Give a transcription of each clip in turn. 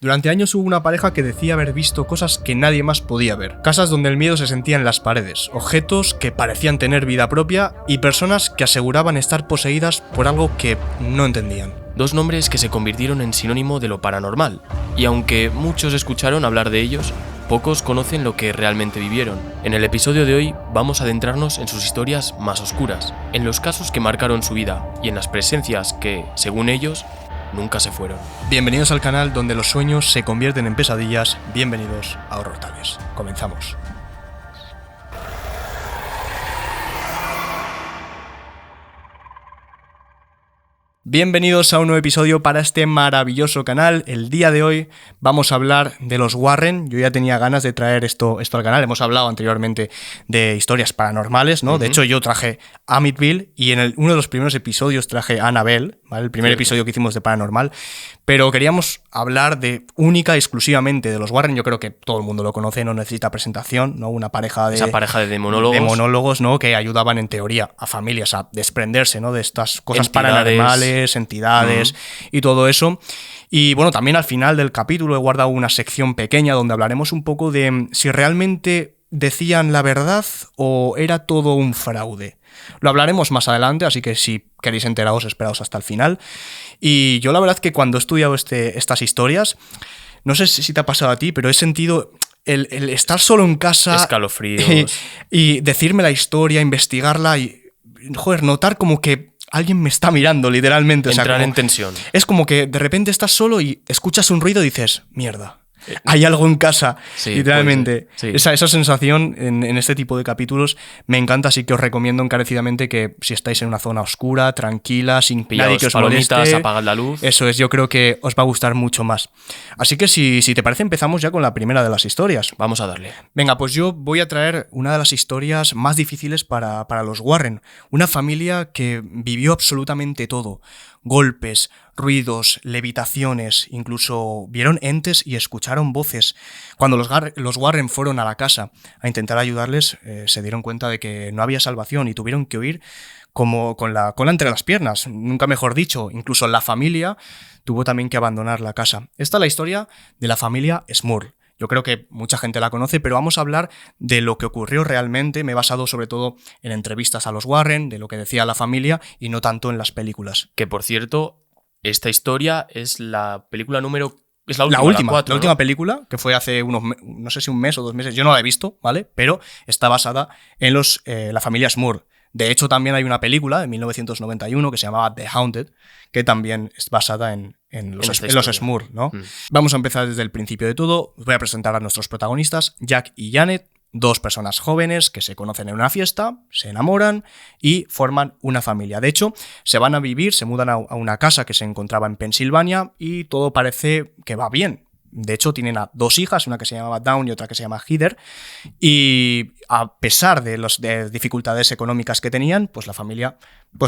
Durante años hubo una pareja que decía haber visto cosas que nadie más podía ver. Casas donde el miedo se sentía en las paredes, objetos que parecían tener vida propia y personas que aseguraban estar poseídas por algo que no entendían. Dos nombres que se convirtieron en sinónimo de lo paranormal, y aunque muchos escucharon hablar de ellos, pocos conocen lo que realmente vivieron. En el episodio de hoy vamos a adentrarnos en sus historias más oscuras, en los casos que marcaron su vida y en las presencias que, según ellos, nunca se fueron. Bienvenidos al canal donde los sueños se convierten en pesadillas. Bienvenidos a Horror Tales. Comenzamos. Bienvenidos a un nuevo episodio para este maravilloso canal. El día de hoy vamos a hablar de los Warren. Yo ya tenía ganas de traer esto al canal. Hemos hablado anteriormente de historias paranormales, ¿no? De hecho, yo traje Amityville y en uno de los primeros episodios traje Annabelle, ¿vale? El primer episodio que hicimos de paranormal. Pero queríamos hablar única y exclusivamente de los Warren. Yo creo que todo el mundo lo conoce, no necesita presentación, ¿no? Una pareja de... Esa pareja de demonólogos. Demonólogos, ¿no? Que ayudaban en teoría a familias a desprenderse, ¿no? De estas cosas paranormales, entidades y todo eso. Y bueno, también al final del capítulo he guardado una sección pequeña donde hablaremos un poco de si realmente decían la verdad o era todo un fraude. Lo hablaremos más adelante, así que si queréis enteraros, esperaos hasta el final. Y yo la verdad que cuando he estudiado estas historias, no sé si te ha pasado a ti, pero he sentido el estar solo en casa... Escalofríos. Y decirme la historia, investigarla y, joder, notar como que alguien me está mirando, literalmente. Entrar en tensión. Es como que de repente estás solo y escuchas un ruido y dices, mierda. Hay algo en casa, sí, literalmente. Sí. Esa sensación en este tipo de capítulos me encanta, así que os recomiendo encarecidamente que si estáis en una zona oscura, tranquila, sin nadie que os moleste, apagad la luz. Eso es, yo creo que os va a gustar mucho más. Así que si te parece, empezamos ya con la primera de las historias. Vamos a darle. Venga, pues yo voy a traer una de las historias más difíciles para los Warren. Una familia que vivió absolutamente todo. Golpes, ruidos, levitaciones, incluso vieron entes y escucharon voces. Cuando los Warren fueron a la casa a intentar ayudarles, se dieron cuenta de que no había salvación y tuvieron que huir como con la cola entre las piernas, nunca mejor dicho. Incluso la familia tuvo también que abandonar la casa. Esta es la historia de la familia Smurl. Yo creo que mucha gente la conoce, pero vamos a hablar de lo que ocurrió realmente. Me he basado sobre todo en entrevistas a los Warren, de lo que decía la familia y no tanto en las películas. Que por cierto, esta historia es la película número... Es la última película, que fue hace no sé si un mes o 2 meses, yo no la he visto, ¿vale? Pero está basada en la familia Smurl. De hecho, también hay una película de 1991 que se llamaba The Haunted, que también es basada en los Smurl, ¿no? Vamos a empezar desde el principio de todo. Os voy a presentar a nuestros protagonistas, Jack y Janet, 2 personas jóvenes que se conocen en una fiesta, se enamoran y forman una familia. De hecho, se mudan a una casa que se encontraba en Pensilvania y todo parece que va bien. De hecho, tienen a 2 hijas, una que se llama Dawn y otra que se llama Heather, y a pesar de las dificultades económicas que tenían, pues la familia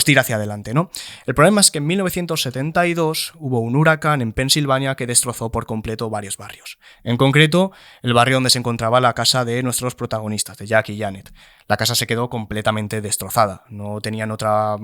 tira hacia adelante, ¿no? El problema es que en 1972 hubo un huracán en Pensilvania que destrozó por completo varios barrios. En concreto, el barrio donde se encontraba la casa de nuestros protagonistas, de Jack y Janet. La casa se quedó completamente destrozada, no tenían otra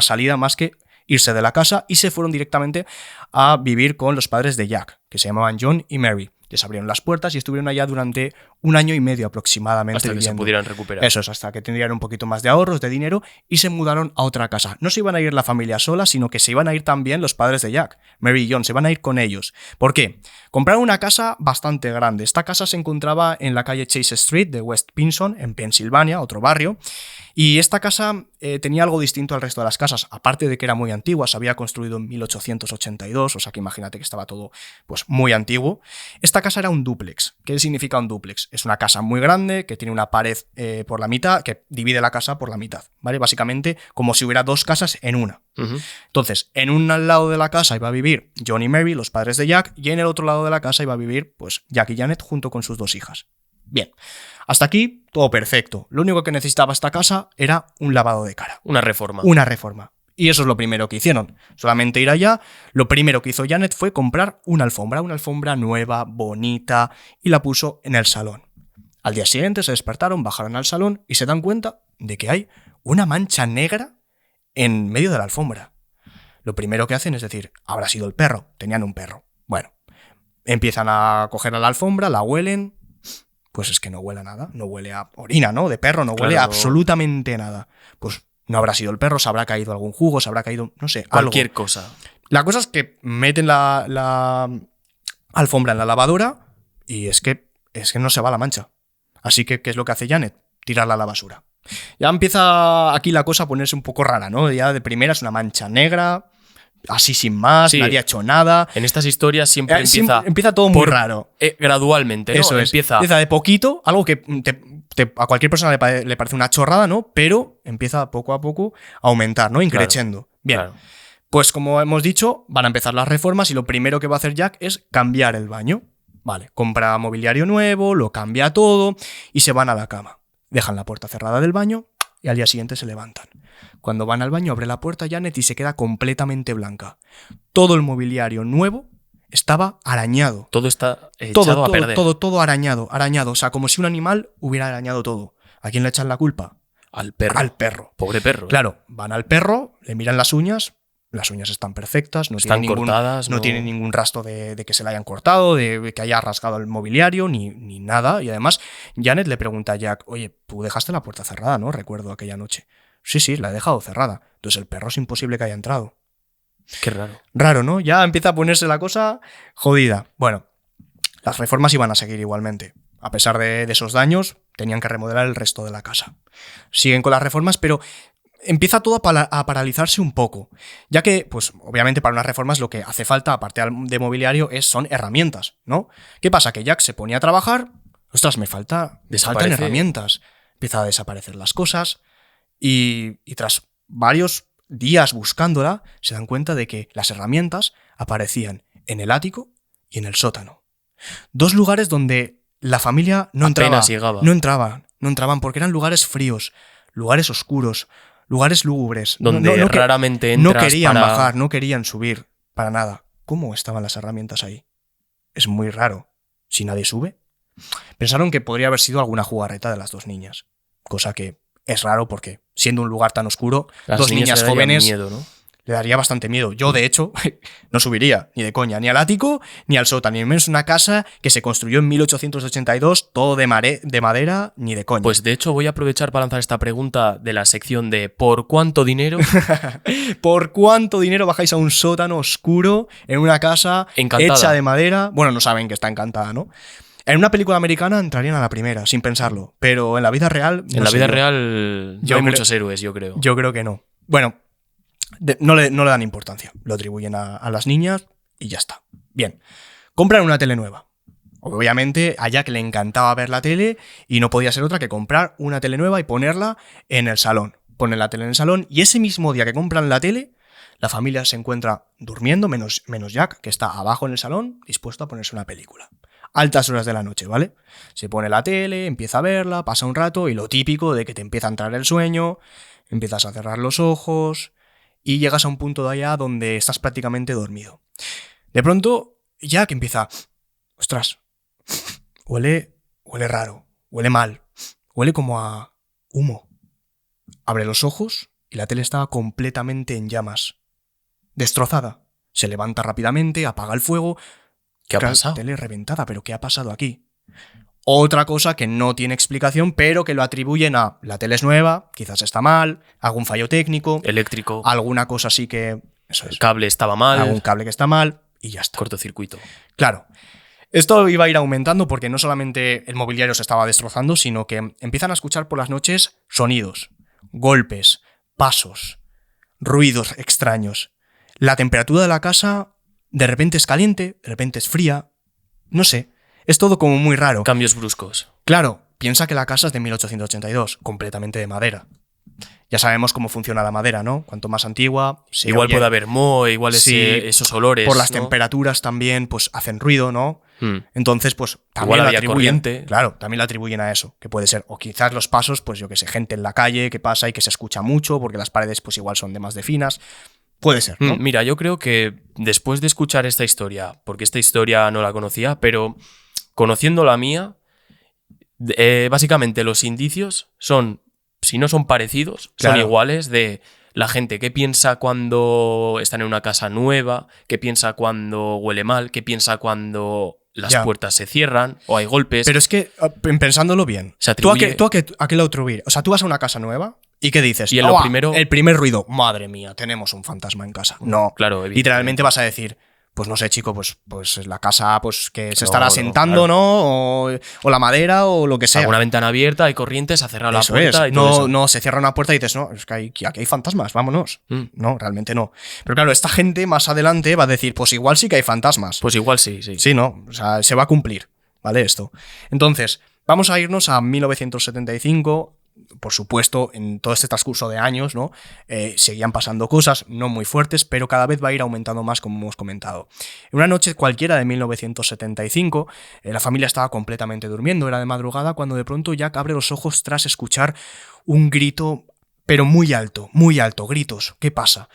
salida más que irse de la casa y se fueron directamente a vivir con los padres de Jack, que se llamaban John y Mary. Les abrieron las puertas y estuvieron allá durante 1 año y medio aproximadamente. Hasta que viviendo. Se pudieran recuperar. Eso es, hasta que tendrían un poquito más de ahorros, de dinero, y se mudaron a otra casa. No se iban a ir la familia sola, sino que se iban a ir también los padres de Jack, Mary y John, se van a ir con ellos. ¿Por qué? Compraron una casa bastante grande. Esta casa se encontraba en la calle Chase Street de West Pinson, en Pensilvania, otro barrio. Y esta casa tenía algo distinto al resto de las casas, aparte de que era muy antigua, se había construido en 1882, o sea que imagínate que estaba todo muy antiguo. Esta casa era un dúplex. ¿Qué significa un dúplex? Es una casa muy grande que tiene una pared por la mitad, que divide la casa por la mitad, ¿vale? Básicamente como si hubiera 2 casas en una. Entonces, en un lado de la casa iba a vivir John y Mary, los padres de Jack, y en el otro lado de la casa iba a vivir Jack y Janet junto con sus 2 hijas. Bien, hasta aquí todo perfecto. Lo único que necesitaba esta casa era un lavado de cara. Una reforma. Y eso es lo primero que hicieron. Solamente ir allá, lo primero que hizo Janet fue comprar una alfombra nueva, bonita, y la puso en el salón. Al día siguiente se despertaron, bajaron al salón y se dan cuenta de que hay una mancha negra en medio de la alfombra. Lo primero que hacen es decir, habrá sido el perro, tenían un perro. Bueno, Empiezan a coger a la alfombra, la huelen. Pues es que no huele a nada. No huele a orina, ¿no? De perro, no huele a absolutamente nada. Pues no habrá sido el perro, se habrá caído algún jugo, se habrá caído, no sé, cualquier algo. cosa. La cosa es que meten la alfombra en la lavadora y es que no se va la mancha. Así que, ¿qué es lo que hace Janet? Tirarla a la basura. Ya empieza aquí la cosa a ponerse un poco rara, ¿no? Ya de primera es una mancha negra, así sin más, Sí. nadie ha hecho nada. En estas historias siempre empieza todo muy raro. Gradualmente, ¿no? Eso es. Empieza de poquito, algo que a cualquier persona le parece una chorrada, ¿no? Pero empieza poco a poco a aumentar, ¿no? Increciendo. Claro, Bien. claro. Pues como hemos dicho, van a empezar las reformas y lo primero que va a hacer Jack es cambiar el baño. Vale, compra mobiliario nuevo, lo cambia todo y se van a la cama. Dejan la puerta cerrada del baño y al día siguiente se levantan. Cuando van al baño abre la puerta Janet y se queda completamente blanca. Todo el mobiliario nuevo estaba arañado. Todo está echado a perder. Todo arañado. O sea, como si un animal hubiera arañado todo. ¿A quién le echan la culpa? Al perro. Al perro. Pobre perro. Claro, van al perro, le miran las uñas están perfectas, no están tienen cortadas, no tienen ningún rastro de que se la hayan cortado, de que haya rasgado el mobiliario, ni nada. Y además, Janet le pregunta a Jack, oye, tú dejaste la puerta cerrada, ¿no? Recuerdo aquella noche. Sí, la he dejado cerrada. Entonces el perro es imposible que haya entrado. Qué raro. Raro, ¿no? Ya empieza a ponerse la cosa jodida. Bueno, las reformas iban a seguir igualmente. A pesar de esos daños, tenían que remodelar el resto de la casa. Siguen con las reformas, pero empieza todo a paralizarse un poco, ya que, pues, obviamente para unas reformas lo que hace falta, aparte de mobiliario, son herramientas, ¿no? ¿Qué pasa? Que Jack se ponía a trabajar, ostras, me faltan herramientas. Empieza a desaparecer las cosas y tras varios días buscándola, se dan cuenta de que las herramientas aparecían en el ático y en el sótano. Dos lugares donde la familia no entraban porque eran lugares fríos, lugares oscuros, lugares lúgubres. Donde raramente entras. No querían bajar, no querían subir, para nada. ¿Cómo estaban las herramientas ahí? Es muy raro. Si nadie sube. Pensaron que podría haber sido alguna jugarreta de las dos niñas. Cosa que es raro porque, siendo un lugar tan oscuro, dos niñas jóvenes miedo, ¿no? Le daría bastante miedo. Yo, de hecho, no subiría ni de coña, ni al ático, ni al sótano, ni menos una casa que se construyó en 1882, todo de madera, ni de coña. Pues de hecho voy a aprovechar para lanzar esta pregunta de la sección de ¿por cuánto dinero? ¿Por cuánto dinero bajáis a un sótano oscuro en una casa hecha de madera? Bueno, no saben que está encantada, ¿no? En una película americana entrarían a la primera, sin pensarlo, pero en la vida real... En la vida real no hay muchos héroes, yo creo. Yo creo que no. Bueno, no le dan importancia, lo atribuyen a las niñas y ya está. Bien, compran una tele nueva. Obviamente a Jack le encantaba ver la tele y no podía ser otra que comprar una tele nueva y ponerla en el salón. Ponen la tele en el salón y ese mismo día que compran la tele, la familia se encuentra durmiendo, menos Jack, que está abajo en el salón, dispuesto a ponerse una película. Altas horas de la noche, ¿vale? Se pone la tele, empieza a verla, pasa un rato y lo típico de que te empieza a entrar el sueño, empiezas a cerrar los ojos y llegas a un punto de allá donde estás prácticamente dormido. De pronto, Jack empieza... Ostras, huele raro, huele mal, huele como a humo. Abre los ojos y la tele estaba completamente en llamas. Destrozada. Se levanta rápidamente, apaga el fuego... ¿Qué ha pasado? Tele reventada, pero ¿qué ha pasado aquí? Otra cosa que no tiene explicación, pero que lo atribuyen a la tele es nueva, quizás está mal, algún fallo técnico, eléctrico, alguna cosa así que... Eso es. El cable estaba mal. Algún cable que está mal y ya está. Cortocircuito. Claro. Esto iba a ir aumentando porque no solamente el mobiliario se estaba destrozando, sino que empiezan a escuchar por las noches sonidos, golpes, pasos, ruidos extraños. La temperatura de la casa... De repente es caliente, de repente es fría. No sé, es todo como muy raro. Cambios bruscos. Claro, piensa que la casa es de 1882, completamente de madera. Ya sabemos cómo funciona la madera, ¿no? Cuanto más antigua... Igual puede haber moho, igual esos olores. Por las ¿no? temperaturas también, pues hacen ruido, ¿no? Entonces, pues también igual la atribuyen. Corriente. Claro, también la atribuyen a eso, que puede ser. O quizás los pasos, pues yo que sé, gente en la calle que pasa y que se escucha mucho, porque las paredes, pues igual son de más de finas. Puede ser, ¿no? Mira, yo creo que después de escuchar esta historia, porque esta historia no la conocía, pero conociendo la mía, básicamente los indicios son, si no son parecidos, Claro. son iguales de la gente qué piensa cuando están en una casa nueva, qué piensa cuando huele mal, qué piensa cuando las puertas se cierran o hay golpes. Pero es que, pensándolo bien, se atribuye... ¿tú a qué lo atribuyes? O sea, tú vas a una casa nueva y ¿qué dices? Y en lo primero... El primer ruido, madre mía, tenemos un fantasma en casa. No, claro, literalmente vas a decir... Pues no sé, chico, pues la casa pues que se estará asentando, ¿no? O la madera o lo que sea. Alguna ventana abierta, hay corrientes, ha cerrado la puerta y no, todo eso. No, se cierra una puerta y dices, no, es que aquí hay fantasmas, vámonos. No, realmente no. Pero claro, esta gente más adelante va a decir, pues igual sí que hay fantasmas. Pues igual sí, sí. Sí, no, o sea, se va a cumplir, ¿vale? Esto. Entonces, vamos a irnos a 1975. Por supuesto, en todo este transcurso de años, ¿no? Seguían pasando cosas, no muy fuertes, pero cada vez va a ir aumentando más, como hemos comentado. En una noche cualquiera de 1975, la familia estaba completamente durmiendo, era de madrugada, cuando de pronto Jack abre los ojos tras escuchar un grito, pero muy alto, gritos. ¿Qué pasa?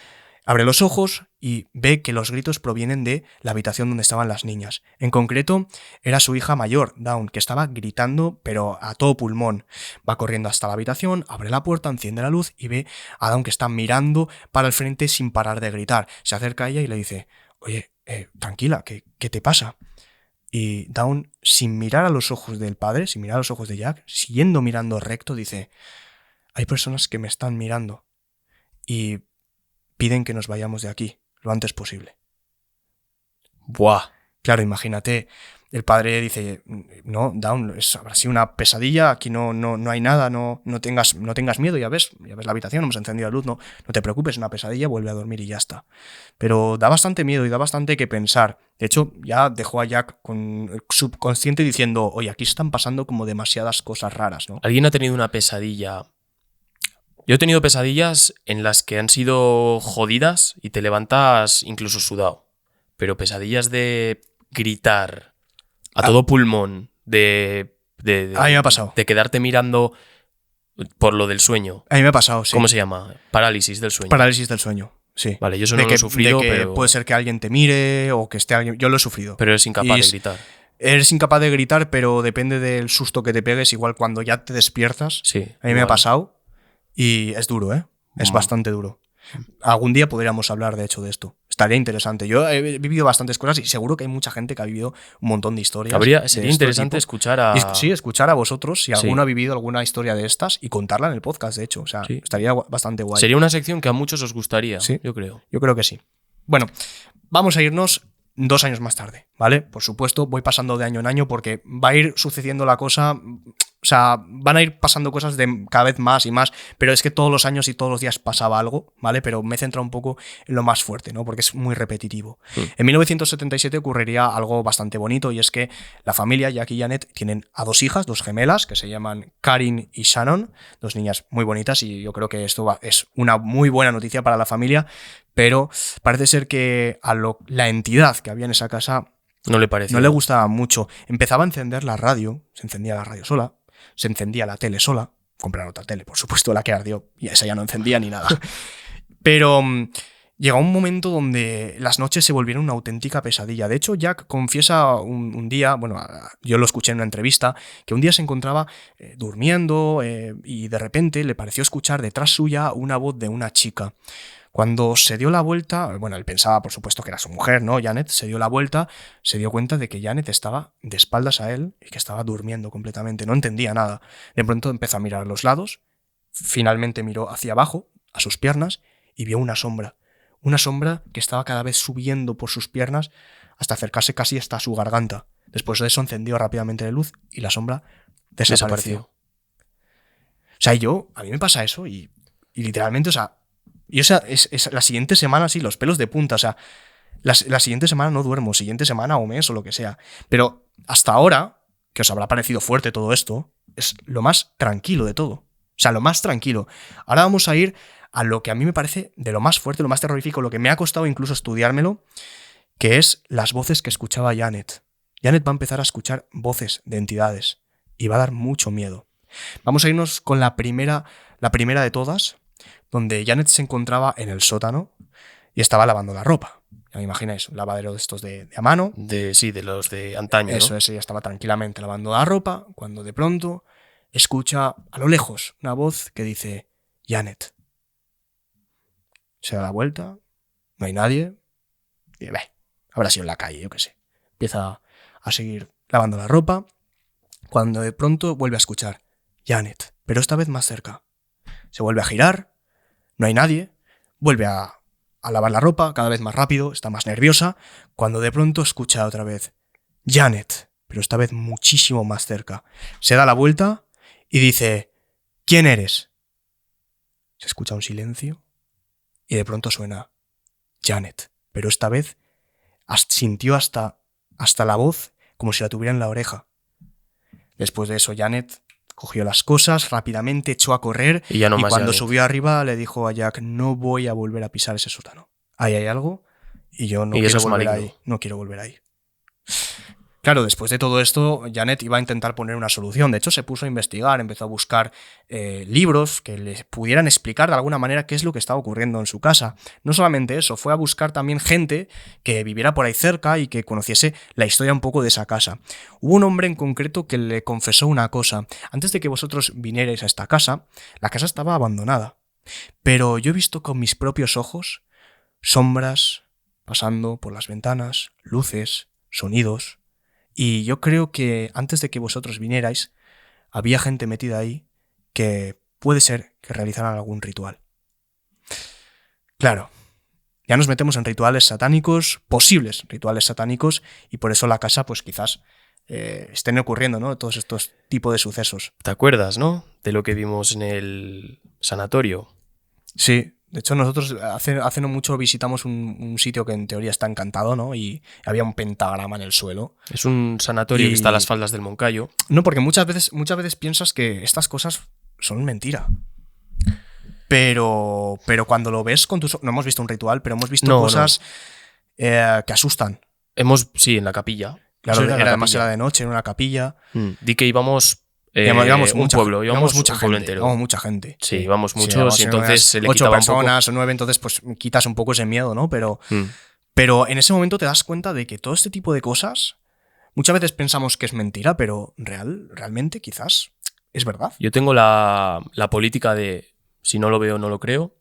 Abre los ojos y ve que los gritos provienen de la habitación donde estaban las niñas. En concreto, era su hija mayor, Dawn, que estaba gritando, pero a todo pulmón. Va corriendo hasta la habitación, abre la puerta, enciende la luz y ve a Dawn que está mirando para el frente sin parar de gritar. Se acerca a ella y le dice, oye, tranquila, ¿qué te pasa? Y Dawn, sin mirar a los ojos del padre, sin mirar a los ojos de Jack, siguiendo mirando recto, dice, hay personas que me están mirando y piden que nos vayamos de aquí lo antes posible. Buah. Claro, imagínate, el padre dice, no, Dawn, habrá sido una pesadilla, aquí no hay nada, no tengas miedo, ya ves la habitación, hemos encendido la luz, no te preocupes, es una pesadilla, vuelve a dormir y ya está. Pero da bastante miedo y da bastante que pensar. De hecho, ya dejó a Jack con el subconsciente diciendo, oye, aquí están pasando como demasiadas cosas raras, ¿no? ¿Alguien ha tenido una pesadilla? Yo he tenido pesadillas en las que han sido jodidas y te levantas incluso sudado. Pero pesadillas de gritar a todo pulmón, de a mí me ha pasado. De quedarte mirando por lo del sueño. A mí me ha pasado, sí. ¿Cómo se llama? Parálisis del sueño. Parálisis del sueño, sí. Vale, yo eso no lo he sufrido, pero... Puede ser que alguien te mire o que esté alguien... Yo lo he sufrido. Pero eres incapaz de gritar. Eres incapaz de gritar, pero depende del susto que te pegues. Igual cuando ya te despiertas. Sí. A mí me ha pasado. Y es duro, ¿eh? Es bastante duro. Algún día podríamos hablar, de hecho, de esto. Estaría interesante. Yo he vivido bastantes cosas y seguro que hay mucha gente que ha vivido un montón de historias. Sería interesante escuchar a... Sí, escuchar a vosotros si alguno ha vivido alguna historia de estas y contarla en el podcast, de hecho. O sea, estaría bastante guay. Sería una sección que a muchos os gustaría, sí, yo creo. Yo creo que sí. Bueno, vamos a irnos 2 años más tarde, ¿vale? Por supuesto, voy pasando de año en año porque va a ir sucediendo la cosa... O sea, van a ir pasando cosas de cada vez más y más, pero es que todos los años y todos los días pasaba algo, ¿vale? Pero me he centrado un poco en lo más fuerte, ¿no? Porque es muy repetitivo. En 1977 ocurriría algo bastante bonito y es que la familia, Jack y Janet, tienen a 2 hijas, 2 gemelas, que se llaman Karin y Shannon, 2 niñas muy bonitas y yo creo que esto es una muy buena noticia para la familia, pero parece ser que a la entidad que había en esa casa no le parecía. No le gustaba mucho. Empezaba a encender la radio, se encendía la radio sola, se encendía la tele sola, compraron otra tele, por supuesto, la que ardió, y esa ya no encendía ni nada. Pero llegó un momento donde las noches se volvieron una auténtica pesadilla. De hecho, Jack confiesa un día, bueno, yo lo escuché en una entrevista, que un día se encontraba durmiendo y de repente le pareció escuchar detrás suya una voz de una chica. Cuando se dio la vuelta, bueno, él pensaba, por supuesto, que era su mujer, ¿no? Janet se dio la vuelta, se dio cuenta de que Janet estaba de espaldas a él y que estaba durmiendo completamente, no entendía nada. De pronto empezó a mirar a los lados, finalmente miró hacia abajo, a sus piernas, y vio una sombra que estaba cada vez subiendo por sus piernas hasta acercarse casi hasta su garganta. Después de eso encendió rápidamente la luz y la sombra desapareció. O sea, a mí me pasa eso y literalmente, o sea, es la siguiente semana, sí, los pelos de punta, o sea, la siguiente semana no duermo, siguiente semana o mes o lo que sea. Pero hasta ahora, que os habrá parecido fuerte todo esto, es lo más tranquilo de todo. O sea, lo más tranquilo. Ahora vamos a ir a lo que a mí me parece de lo más fuerte, lo más terrorífico, lo que me ha costado incluso estudiármelo, que es las voces que escuchaba Janet. Janet va a empezar a escuchar voces de entidades y va a dar mucho miedo. Vamos a irnos con la primera de todas, donde Janet se encontraba en el sótano y estaba lavando la ropa. Ya me imagináis, un lavadero de estos de a mano. Sí, de los de antaño, Eso ¿no? es, ella estaba tranquilamente lavando la ropa, cuando de pronto escucha a lo lejos una voz que dice, Janet. Se da la vuelta, no hay nadie. Y dice, habrá sido en la calle, yo qué sé. Empieza a seguir lavando la ropa, cuando de pronto vuelve a escuchar Janet, pero esta vez más cerca. Se vuelve a girar, no hay nadie, vuelve a lavar la ropa, cada vez más rápido, está más nerviosa, cuando de pronto escucha otra vez Janet, pero esta vez muchísimo más cerca. Se da la vuelta y dice, ¿quién eres? Se escucha un silencio y de pronto suena Janet, pero esta vez sintió hasta la voz como si la tuviera en la oreja. Después de eso, Janet cogió las cosas, rápidamente echó a correr Y ya no y más cuando Janet. subió arriba le dijo a Jack, no voy a volver a pisar ese sótano. Ahí hay algo y yo no Y eso quiero es volver maligno. ahí. No quiero volver ahí. Claro, después de todo esto, Janet iba a intentar poner una solución. De hecho, se puso a investigar, empezó a buscar libros que le pudieran explicar de alguna manera qué es lo que estaba ocurriendo en su casa. No solamente eso, fue a buscar también gente que viviera por ahí cerca y que conociese la historia un poco de esa casa. Hubo un hombre en concreto que le confesó una cosa. Antes de que vosotros vinierais a esta casa, la casa estaba abandonada. Pero yo he visto con mis propios ojos sombras pasando por las ventanas, luces, sonidos. Y yo creo que antes de que vosotros vinierais, había gente metida ahí que puede ser que realizaran algún ritual. Claro, ya nos metemos en rituales satánicos, posibles rituales satánicos, y por eso la casa, pues quizás estén ocurriendo, ¿no? Todos estos tipos de sucesos. ¿Te acuerdas, no? De lo que vimos en el sanatorio. Sí, de hecho nosotros hace no mucho visitamos un sitio que en teoría está encantado, ¿no? Y había un pentagrama en el suelo. Es un sanatorio que está a las faldas del Moncayo. No, porque muchas veces piensas que estas cosas son mentira. Pero cuando lo ves con tus ojos... No hemos visto un ritual, pero hemos visto cosas que asustan. Sí, en la capilla. Claro, Eso además era de noche, en una capilla. Di que íbamos... Íbamos un pueblo, íbamos mucha un pueblo gente, entero. íbamos mucha gente. Sí, íbamos muchos íbamos y entonces se le 8 quitaba un personas poco. o 9, entonces pues quitas un poco ese miedo, ¿no? Pero en ese momento te das cuenta de que todo este tipo de cosas muchas veces pensamos que es mentira, pero realmente quizás es verdad. Yo tengo la política de si no lo veo, no lo creo.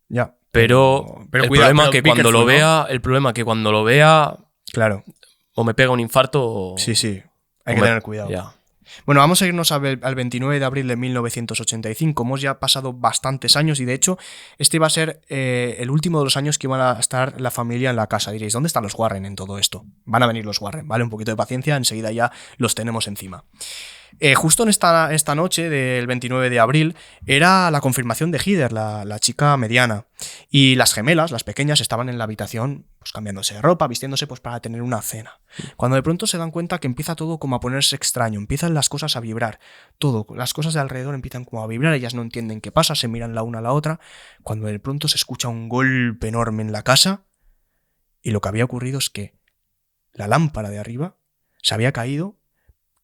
Ya. Pero el cuidado, problema pero que be cuando careful, lo ¿no? vea, el problema que cuando lo vea Claro. o me pega un infarto o... Sí. Hay o que me- tener cuidado. Ya. Bueno, vamos a irnos al 29 de abril de 1985. Hemos ya pasado bastantes años y de hecho este iba a ser el último de los años que iban a estar la familia en la casa. Diréis, ¿dónde están los Warren en todo esto? Van a venir los Warren, ¿vale? Un poquito de paciencia, enseguida ya los tenemos encima. Justo en esta noche del 29 de abril era la confirmación de Heather, la chica mediana. Y las gemelas, las pequeñas, estaban en la habitación pues cambiándose de ropa, vistiéndose pues para tener una cena. Cuando de pronto se dan cuenta que empieza todo como a ponerse extraño, empiezan las cosas a vibrar, todo, las cosas de alrededor empiezan como a vibrar, ellas no entienden qué pasa, se miran la una a la otra, cuando de pronto se escucha un golpe enorme en la casa y lo que había ocurrido es que la lámpara de arriba se había caído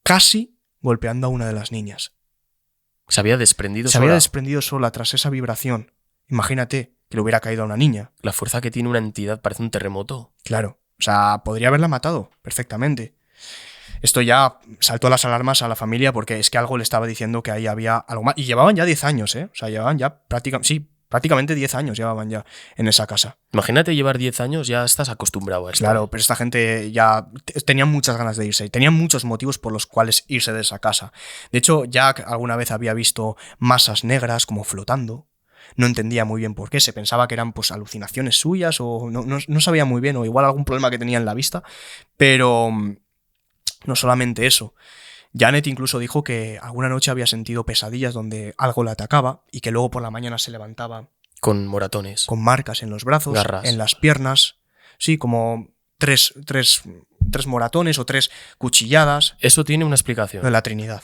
casi golpeando a una de las niñas. Se había desprendido Se había sola. desprendido sola tras esa vibración. Imagínate que le hubiera caído a una niña. La fuerza que tiene una entidad parece un terremoto. Claro. O sea, podría haberla matado perfectamente. Esto ya saltó las alarmas a la familia porque es que algo le estaba diciendo que ahí había algo más. Y llevaban ya 10 años, ¿eh? O sea, llevaban ya prácticamente 10 años llevaban ya en esa casa. Imagínate llevar 10 años, ya estás acostumbrado a esto. Claro, pero esta gente ya tenían muchas ganas de irse y tenían muchos motivos por los cuales irse de esa casa. De hecho, Jack alguna vez había visto masas negras como flotando. No entendía muy bien por qué, se pensaba que eran pues alucinaciones suyas o no sabía muy bien, o igual algún problema que tenía en la vista, pero no solamente eso. Janet incluso dijo que alguna noche había sentido pesadillas donde algo la atacaba y que luego por la mañana se levantaba Con moratones. con marcas en los brazos, Garras. en las piernas, sí, como tres moratones o 3 cuchilladas Eso tiene una explicación. de la Trinidad.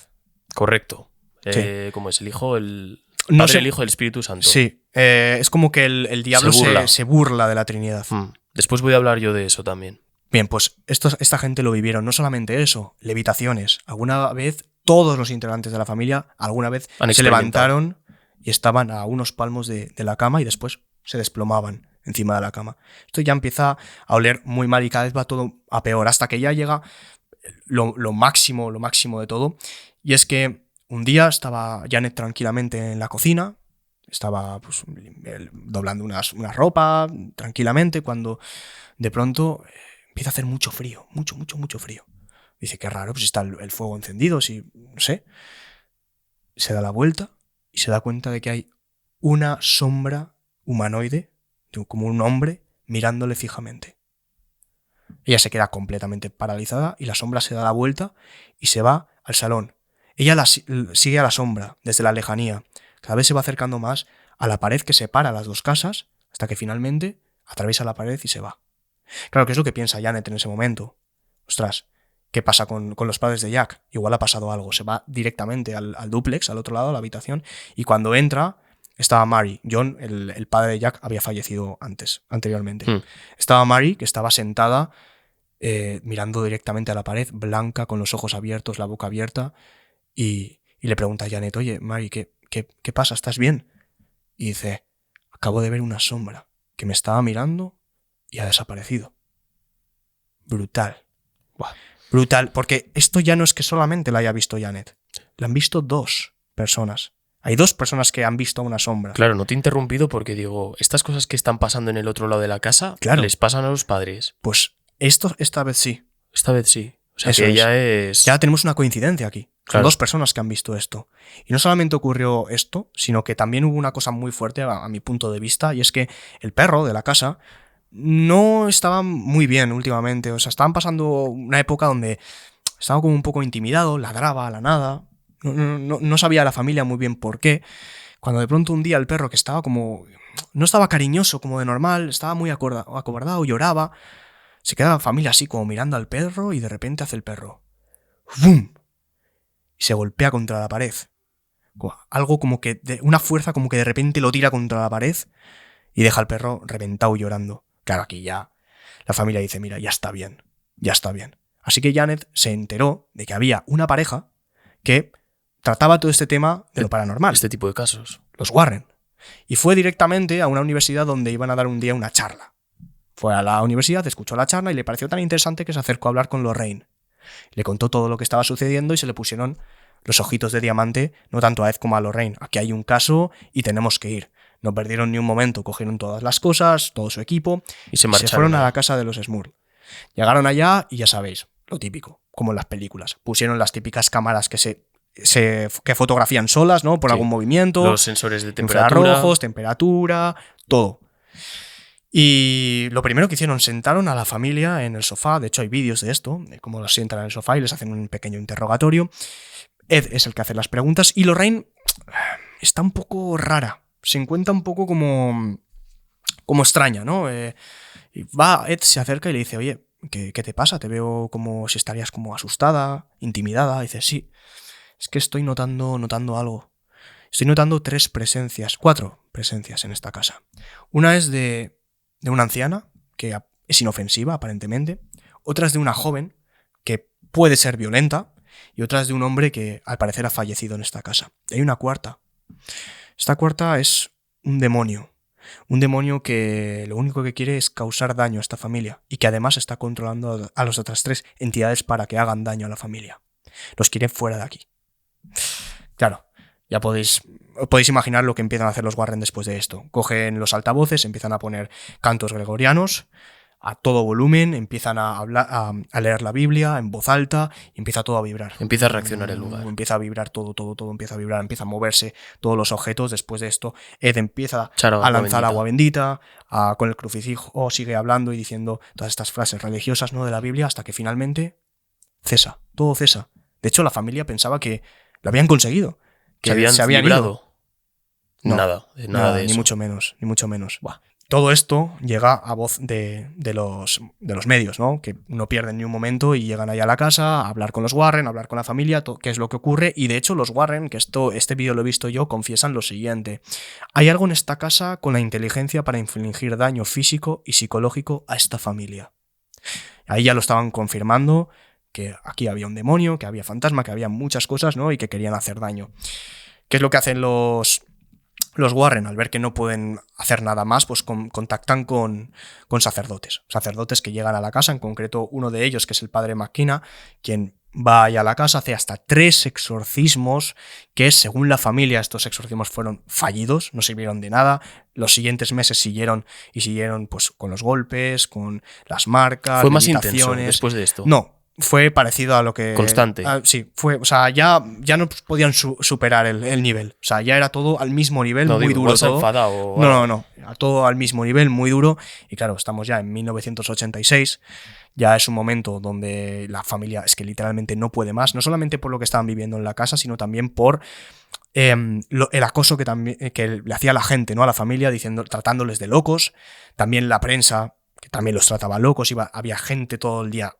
Correcto. Sí. ¿Cómo es? El Hijo, el No Padre, sé. el Hijo, el Espíritu Santo. Sí, es como que el diablo se burla de la Trinidad. Después voy a hablar yo de eso también. Bien, pues esta gente lo vivieron. No solamente eso, levitaciones. Alguna vez todos los integrantes de la familia, alguna vez Han se experimentado. levantaron y estaban a unos palmos de la cama y después se desplomaban encima de la cama. Esto ya empieza a oler muy mal y cada vez va todo a peor, hasta que ya llega lo máximo de todo. Y es que un día estaba Janet tranquilamente en la cocina, Estaba pues, doblando una ropa tranquilamente cuando de pronto empieza a hacer mucho frío, mucho frío. Dice, qué raro, pues está el fuego encendido, si no sé. Se da la vuelta y se da cuenta de que hay una sombra humanoide, como un hombre, mirándole fijamente. Ella se queda completamente paralizada y la sombra se da la vuelta y se va al salón. Ella sigue a la sombra desde la lejanía. Cada vez se va acercando más a la pared que separa las dos casas hasta que finalmente atraviesa la pared y se va. Claro, ¿qué es lo que piensa Janet en ese momento? Ostras, ¿qué pasa con los padres de Jack? Igual ha pasado algo. Se va directamente al dúplex, al otro lado, a la habitación, y cuando entra estaba Mary. John, el padre de Jack, había fallecido anteriormente. Estaba Mary, que estaba sentada mirando directamente a la pared, blanca, con los ojos abiertos, la boca abierta, y le pregunta a Janet, oye, Mary, ¿qué pasa? ¿Estás bien? Y dice, acabo de ver una sombra que me estaba mirando y ha desaparecido. Brutal. Buah. Brutal, porque esto ya no es que solamente la haya visto Janet, la han visto dos personas. Hay dos personas que han visto una sombra. Claro, no te he interrumpido porque digo, estas cosas que están pasando en el otro lado de la casa, claro, les pasan a los padres. Pues esta vez sí. Esta vez sí. O sea, Eso que ya es... Ya tenemos una coincidencia aquí. Son Claro. dos personas que han visto esto. Y no solamente ocurrió esto, sino que también hubo una cosa muy fuerte a mi punto de vista, y es que el perro de la casa no estaba muy bien últimamente. O sea, estaban pasando una época donde estaba como un poco intimidado, ladraba a la nada. No sabía la familia muy bien por qué. Cuando de pronto un día el perro, que estaba como... no estaba cariñoso como de normal, estaba muy acobardado, lloraba. Se queda la familia así como mirando al perro y de repente hace el perro ¡bum! Y se golpea contra la pared. Algo como que... una fuerza como que de repente lo tira contra la pared y deja al perro reventado llorando. Claro, aquí ya la familia dice, mira, ya está bien. Así que Janet se enteró de que había una pareja que trataba todo este tema de lo paranormal. Este tipo de casos. Los Warren. Y fue directamente a una universidad donde iban a dar un día una charla. Fue a la universidad, escuchó la charla y le pareció tan interesante que se acercó a hablar con Lorraine. Le contó todo lo que estaba sucediendo y se le pusieron los ojitos de diamante, no tanto a Ed como a Lorraine. Aquí hay un caso y tenemos que ir. No perdieron ni un momento, cogieron todas las cosas, todo su equipo y se fueron a la casa de los Smurl. Llegaron allá y ya sabéis, lo típico, como en las películas. Pusieron las típicas cámaras que fotografían solas, ¿no? Por algún movimiento. Los sensores de temperatura. Infrarrojos, temperatura, todo. Y lo primero que hicieron, sentaron a la familia en el sofá. De hecho, hay vídeos de esto, de cómo los sientan en el sofá y les hacen un pequeño interrogatorio. Ed es el que hace las preguntas y Lorraine está un poco rara. Se encuentra un poco como extraña, ¿no? Ed se acerca y le dice, oye, ¿qué te pasa? Te veo como si estarías como asustada, intimidada. Dice, sí, es que estoy notando algo. Estoy notando 4 presencias en esta casa. Una es de una anciana, que es inofensiva aparentemente. Otra es de una joven, que puede ser violenta. Y otra es de un hombre que al parecer ha fallecido en esta casa. Y hay una cuarta. Esta cuarta es un demonio. Un demonio que lo único que quiere es causar daño a esta familia y que además está controlando a las otras 3 entidades para que hagan daño a la familia. Los quiere fuera de aquí. Claro, ya podéis imaginar lo que empiezan a hacer los Warren después de esto. Cogen los altavoces, empiezan a poner cantos gregorianos a todo volumen, empiezan a leer la Biblia en voz alta y empieza todo a vibrar. Empieza a reaccionar el lugar. Empieza a vibrar todo empieza a vibrar, empieza a moverse todos los objetos. Después de esto, Ed empieza a lanzar agua bendita, con el crucifijo sigue hablando y diciendo todas estas frases religiosas, ¿no?, de la Biblia, hasta que finalmente todo cesa. De hecho, la familia pensaba que lo habían conseguido, que se habían librado. No, nada de eso. Ni mucho menos. Buah. Todo esto llega a voz de los medios, ¿no? Que no pierden ni un momento y llegan ahí a la casa a hablar con los Warren, a hablar con la familia, qué es lo que ocurre. Y de hecho los Warren, que este vídeo lo he visto yo, confiesan lo siguiente. Hay algo en esta casa con la inteligencia para infligir daño físico y psicológico a esta familia. Ahí ya lo estaban confirmando, que aquí había un demonio, que había fantasma, que había muchas cosas, ¿no? Y que querían hacer daño. ¿Qué es lo que hacen los Warren? Al ver que no pueden hacer nada más, pues contactan con sacerdotes que llegan a la casa, en concreto uno de ellos, que es el padre McKenna, quien va allá a la casa, hace hasta 3 exorcismos que, según la familia, estos exorcismos fueron fallidos, no sirvieron de nada. Los siguientes meses siguieron pues con los golpes, con las marcas, ¿Fue más intenso meditaciones. después de esto? No, fue parecido a lo que... Constante. Sí, fue, o sea, ya no podían superar el nivel. O sea, ya era todo al mismo nivel, No, muy digo, duro igual se ha todo. enfadado. No, todo al mismo nivel, muy duro. Y claro, estamos ya en 1986. Ya es un momento donde la familia es que literalmente no puede más, no solamente por lo que estaban viviendo en la casa, sino también por el acoso que le hacía la gente, ¿no? A la familia, tratándoles de locos. También la prensa, que también los trataba locos. Había gente todo el día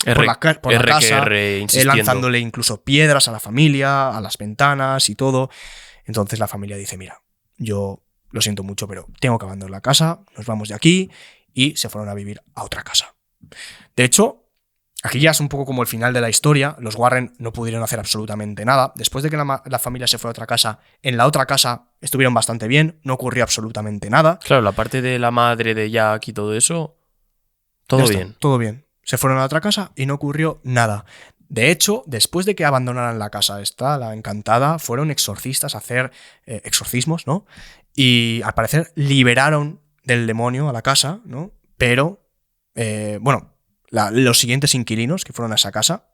por la casa, lanzándole incluso piedras a la familia, a las ventanas y todo. Entonces la familia dice, mira, yo lo siento mucho, pero tengo que abandonar la casa, nos vamos de aquí, y se fueron a vivir a otra casa. De hecho, aquí ya es un poco como el final de la historia. Los Warren no pudieron hacer absolutamente nada. Después de que la familia se fue a otra casa, en la otra casa estuvieron bastante bien, no ocurrió absolutamente nada. Claro, la parte de la madre de Jack y todo eso, todo bien. Todo bien. Se fueron a otra casa y no ocurrió nada. De hecho, después de que abandonaran la casa la encantada, fueron exorcistas a hacer exorcismos, ¿no? Y al parecer liberaron del demonio a la casa, ¿no? Pero, los siguientes inquilinos que fueron a esa casa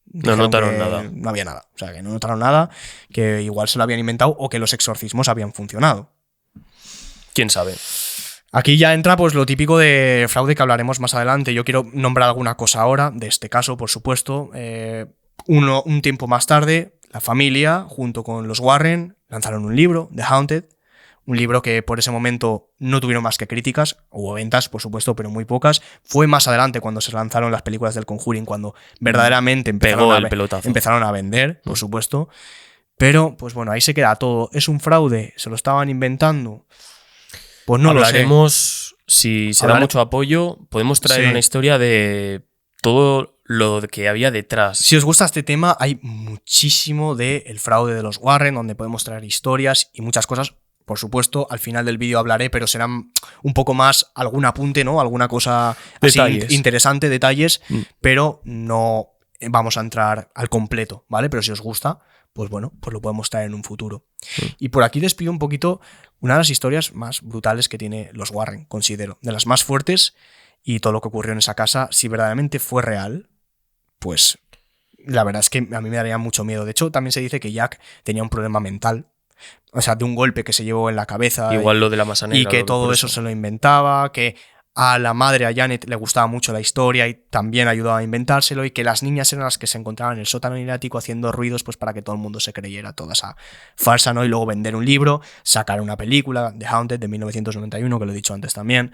no notaron nada. No había nada. O sea, que no notaron nada, que igual se lo habían inventado o que los exorcismos habían funcionado. ¿Quién sabe? Aquí ya entra pues lo típico de fraude que hablaremos más adelante. Yo quiero nombrar alguna cosa ahora, de este caso, por supuesto. Un tiempo más tarde, la familia, junto con los Warren, lanzaron un libro, The Haunted, un libro que por ese momento no tuvieron más que críticas, hubo ventas, por supuesto, pero muy pocas. Fue más adelante cuando se lanzaron las películas del Conjuring, cuando verdaderamente empezaron a vender, por supuesto. Pero, pues bueno, ahí se queda todo. ¿Es un fraude? ¿Se lo estaban inventando? Pues no Hablaremos, si se da mucho apoyo, podemos traer una historia de todo lo que había detrás. Si os gusta este tema, hay muchísimo del fraude de los Warren, donde podemos traer historias y muchas cosas. Por supuesto, al final del vídeo hablaré, pero serán un poco más algún apunte, ¿no? Alguna cosa así interesante, detalles, pero no vamos a entrar al completo, ¿vale? Pero si os gusta, pues bueno, pues lo podemos traer en un futuro. Y por aquí despido un poquito una de las historias más brutales que tiene los Warren, considero. De las más fuertes, y todo lo que ocurrió en esa casa, si verdaderamente fue real, pues la verdad es que a mí me daría mucho miedo. De hecho, también se dice que Jack tenía un problema mental. O sea, de un golpe que se llevó en la cabeza. Igual lo de la masa negra. Y que todo eso se lo inventaba, que a la madre, a Janet, le gustaba mucho la historia y también ayudaba a inventárselo, y que las niñas eran las que se encontraban en el sótano y el ático haciendo ruidos pues para que todo el mundo se creyera toda esa farsa, ¿no? Y luego vender un libro, sacar una película, The Haunted, de 1991, que lo he dicho antes también,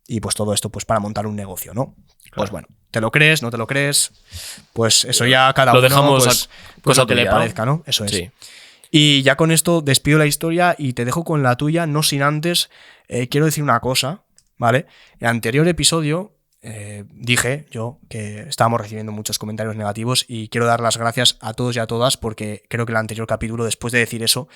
y pues todo esto pues para montar un negocio, ¿no? Claro. Pues bueno, ¿te lo crees? ¿No te lo crees? Pues eso ya cada uno, lo dejamos pues lo que le parezca, ¿no? Eso es. Sí. Y ya con esto despido la historia y te dejo con la tuya, no sin antes, quiero decir una cosa, ¿vale? En el anterior episodio dije yo que estábamos recibiendo muchos comentarios negativos, y quiero dar las gracias a todos y a todas, porque creo que el anterior capítulo, después de decir eso,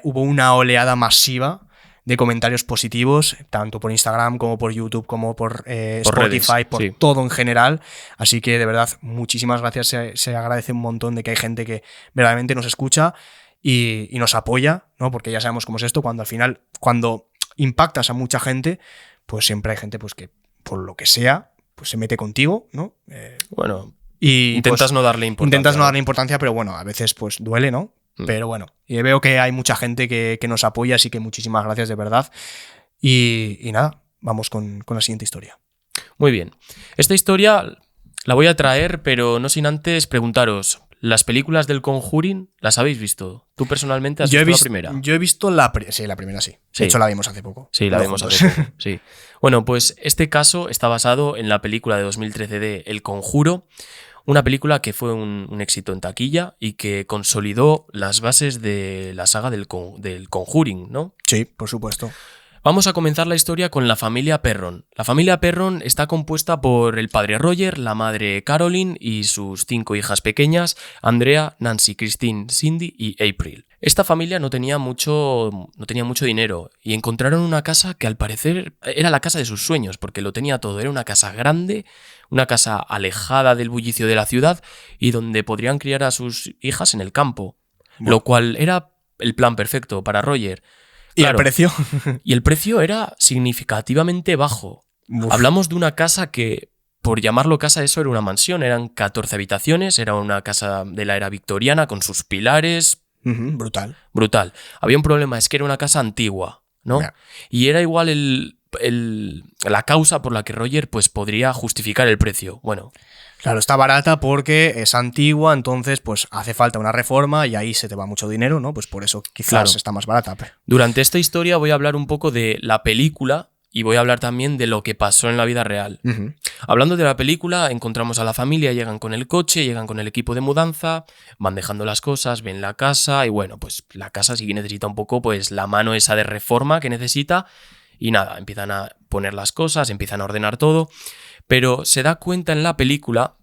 hubo una oleada masiva de comentarios positivos, tanto por Instagram como por YouTube, como por Spotify, redes, por todo en general. Así que de verdad, muchísimas gracias. Se agradece un montón de que hay gente que verdaderamente nos escucha y nos apoya, ¿no? Porque ya sabemos cómo es esto, cuando al final, cuando impactas a mucha gente, pues siempre hay gente pues que, por lo que sea, pues se mete contigo, ¿no? Y intentas no darle importancia. Intentas no darle importancia, pero bueno, a veces pues duele, ¿no? Pero bueno, y veo que hay mucha gente que nos apoya, así que muchísimas gracias de verdad. Y nada, vamos con la siguiente historia. Muy bien. Esta historia la voy a traer, pero no sin antes preguntaros, ¿las películas del Conjuring las habéis visto? ¿Tú personalmente has visto la primera? Yo he visto sí, la primera sí. De hecho, la vimos hace poco. Sí, la vimos hace poco, sí. Bueno, pues este caso está basado en la película de 2013 de El Conjuro, una película que fue un éxito en taquilla y que consolidó las bases de la saga del Conjuring, ¿no? Sí, por supuesto. Vamos a comenzar la historia con la familia Perron. La familia Perron está compuesta por el padre Roger, la madre Caroline y sus 5 hijas pequeñas, Andrea, Nancy, Christine, Cindy y April. Esta familia no tenía mucho dinero y encontraron una casa que al parecer era la casa de sus sueños, porque lo tenía todo. Era una casa grande, una casa alejada del bullicio de la ciudad y donde podrían criar a sus hijas en el campo, lo cual era el plan perfecto para Roger. ¿Y Claro, el precio? y el precio era significativamente bajo. Uf. Hablamos de una casa que, por llamarlo casa, eso era una mansión. Eran 14 habitaciones, era una casa de la era victoriana con sus pilares. Brutal. Brutal. Había un problema, es que era una casa antigua, ¿no? Ya. Y era igual la causa por la que Roger pues, podría justificar el precio. Bueno, Claro, está barata porque es antigua, entonces pues hace falta una reforma y ahí se te va mucho dinero, ¿no? Pues por eso quizás Claro. está más barata. durante esta historia voy a hablar un poco de la película y voy a hablar también de lo que pasó en la vida real. Hablando de la película, encontramos a la familia, llegan con el coche, llegan con el equipo de mudanza, van dejando las cosas, ven la casa y bueno, pues la casa sí que necesita un poco pues la mano esa de reforma que necesita y nada, empiezan a poner las cosas, empiezan a ordenar todo, pero se da cuenta en la película,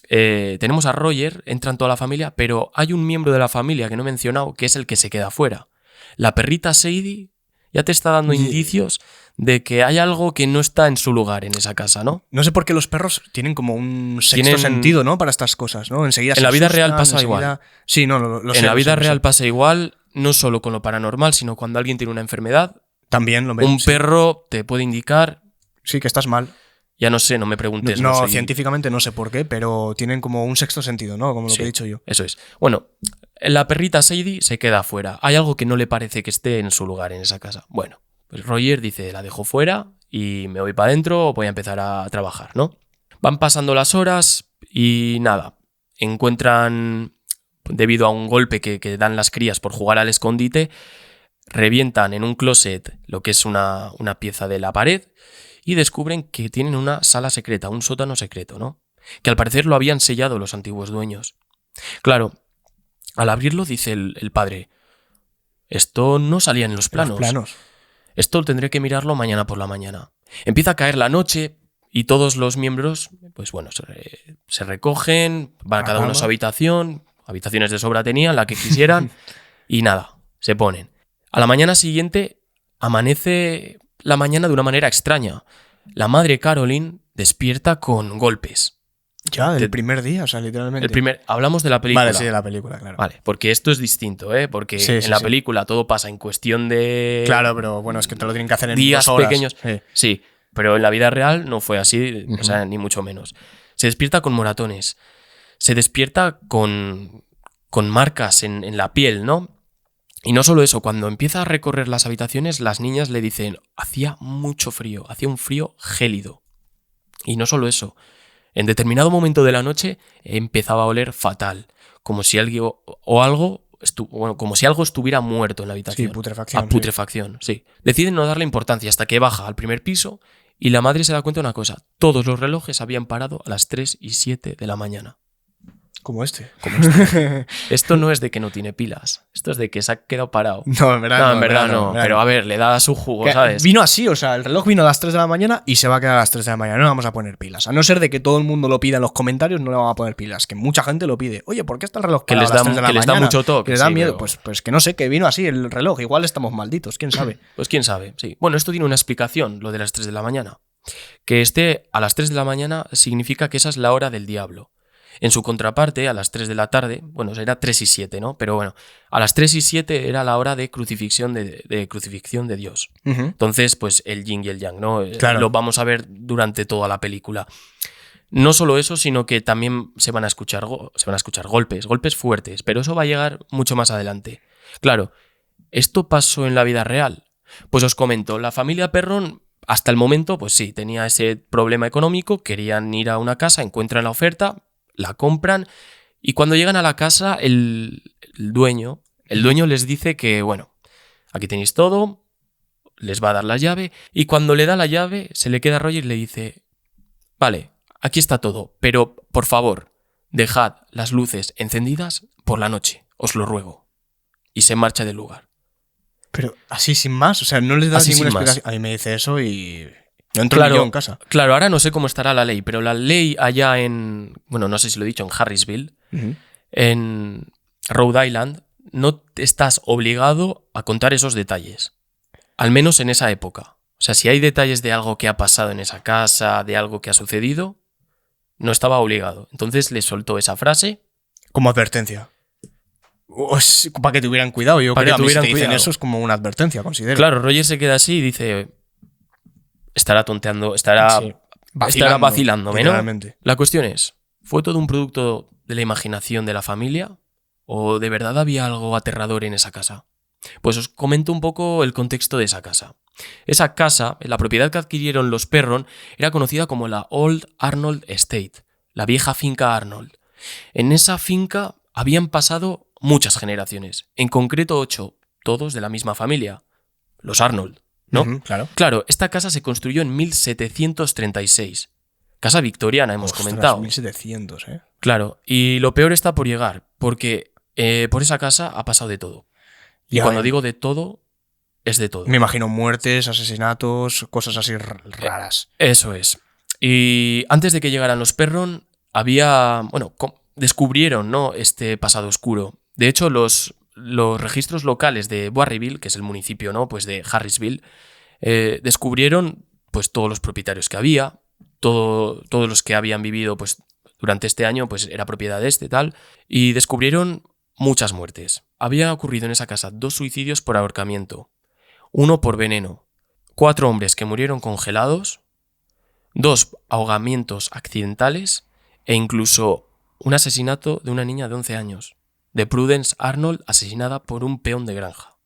tenemos a Roger, entran toda la familia, pero hay un miembro de la familia que no he mencionado que es el que se queda fuera. La perrita Sadie ya te está dando indicios de que hay algo que no está en su lugar en esa casa, ¿no? No sé por qué los perros tienen como un sexto Tienen- sentido, ¿no? Para estas cosas, ¿no? Enseguida En la vida real asustan, pasa igual. Sí, no, lo sé. En la lo vida sé, lo sé. real pasa igual, no solo con lo paranormal, sino cuando alguien tiene una enfermedad, También lo ven. un sí. perro te puede indicar, Sí, que estás mal. ya no sé, no me preguntes. No, soy- científicamente no sé por qué, pero tienen como un sexto sentido, ¿no? Como lo Sí. que he dicho yo. Eso es. Bueno, la perrita Sadie se queda fuera. Hay algo que no le parece que esté en su lugar en esa casa. Bueno, pues Roger dice, la dejo fuera y me voy para adentro, voy a empezar a trabajar, ¿no? Van pasando las horas y nada, encuentran, debido a un golpe que dan las crías por jugar al escondite, revientan en un closet lo que es una pieza de la pared y descubren que tienen una sala secreta, un sótano secreto, ¿no? Que al parecer lo habían sellado los antiguos dueños. Claro, al abrirlo dice el padre, esto no salía en los planos. Los planos. Esto tendré que mirarlo mañana por la mañana. Empieza a caer la noche y todos los miembros, pues bueno, se recogen, van a cada uno a su habitación, habitaciones de sobra tenían, la que quisieran, y nada, se ponen. A la mañana siguiente amanece la mañana de una manera extraña. La madre Caroline despierta con golpes. Ya, del primer día, o sea, literalmente. Hablamos de la película. Vale, sí, de la película, claro. Vale, porque esto es distinto, ¿eh? Porque Sí, en sí, la sí. película todo pasa en cuestión de Claro, pero bueno, es que te lo tienen que hacer en días 2 horas. pequeños. Sí. Sí, pero en la vida real no fue así, o sea, ni mucho menos. Se despierta con moratones, se despierta con marcas en la piel, ¿no? Y no solo eso, cuando empieza a recorrer las habitaciones, las niñas le dicen, hacía mucho frío, hacía un frío gélido. Y no solo eso, en determinado momento de la noche empezaba a oler fatal, como si alguien o algo como si algo estuviera muerto en la habitación. Sí, putrefacción. A putrefacción, sí. Deciden no darle importancia hasta que baja al primer piso y la madre se da cuenta de una cosa. Todos los relojes habían parado a las 3 y 7 de la mañana. Como este. Esto no es de que no tiene pilas. Esto es de que se ha quedado parado. No, en verdad No, no. en verdad no. Pero a ver, le da su jugo, ¿sabes? Vino así, o sea, el reloj vino a las 3 de la mañana y se va a quedar a las 3 de la mañana. No vamos a poner pilas. A no ser de que todo el mundo lo pida en los comentarios, no le vamos a poner pilas. Que mucha gente lo pide. Oye, ¿por qué está el reloj Que parado les a las da- 3 de la que les da mañana? mucho toque, Que les da sí, miedo. pero- Pues que no sé, que vino así el reloj. Igual estamos malditos, quién sabe. Pues quién sabe, sí. Bueno, esto tiene una explicación, lo de las 3 de la mañana. Que esté a las 3 de la mañana significa que esa es la hora del diablo. En su contraparte, a las 3 de la tarde, bueno, era 3 y 7, ¿no? Pero bueno, a las 3 y 7 era la hora de crucifixión de Dios. Entonces, pues el yin y el yang, ¿no? Claro. Lo vamos a ver durante toda la película. No solo eso, sino que también se van a escuchar golpes fuertes, pero eso va a llegar mucho más adelante. Claro, ¿esto pasó en la vida real? Pues os comento, la familia Perron, hasta el momento, pues sí, tenía ese problema económico, querían ir a una casa, encuentran la oferta, la compran, y cuando llegan a la casa, el dueño les dice que, bueno, aquí tenéis todo, les va a dar la llave, y cuando le da la llave, se le queda a Roger y le dice, vale, aquí está todo, pero por favor, dejad las luces encendidas por la noche, os lo ruego. Y se marcha del lugar. Pero así sin más, o sea, no les das Así ninguna sin más. explicación. A mí me dice eso y no entro ni yo en casa. Claro, ahora no sé cómo estará la ley, pero la ley allá en, bueno, no sé si lo he dicho, en Harrisville, Ujú. en Rhode Island, no estás obligado a contar esos detalles. Al menos en esa época. O sea, si hay detalles de algo que ha pasado en esa casa, de algo que ha sucedido, no estaba obligado. Entonces le soltó esa frase. Como advertencia. Para que tuvieran cuidado, yo Para creo. que A mí si tuvieran te dicen cuidado. eso es como una advertencia, considero. Claro, Roger se queda así y dice, estará tonteando, estará Sí. vacilándome, ¿no? literalmente. La cuestión es, ¿fue todo un producto de la imaginación de la familia? ¿O de verdad había algo aterrador en esa casa? Pues os comento un poco el contexto de esa casa. Esa casa, la propiedad que adquirieron los Perron, era conocida como la Old Arnold Estate, la vieja finca Arnold. En esa finca habían pasado muchas generaciones, en concreto 8, todos de la misma familia, los Arnold, ¿no? Ujú, claro. Claro, esta casa se construyó en 1736. Casa victoriana, hemos Ostras, comentado. 1700, ¿eh? Claro, y lo peor está por llegar, porque por esa casa ha pasado de todo. Y Ya, cuando digo de todo, es de todo. me imagino muertes, asesinatos, cosas así raras. Eso es. Y antes de que llegaran los Perron, descubrieron, ¿no?, este pasado oscuro. De hecho, los registros locales de Barryville, que es el municipio, ¿no?, pues de Harrisville, descubrieron pues todos los propietarios que había, todos los que habían vivido pues durante este año, pues era propiedad de este tal, y descubrieron muchas muertes. Había ocurrido en esa casa 2 suicidios por ahorcamiento, 1 por veneno, 4 hombres que murieron congelados, 2 ahogamientos accidentales e incluso un asesinato de una niña de 11 años, de Prudence Arnold, asesinada por un peón de granja.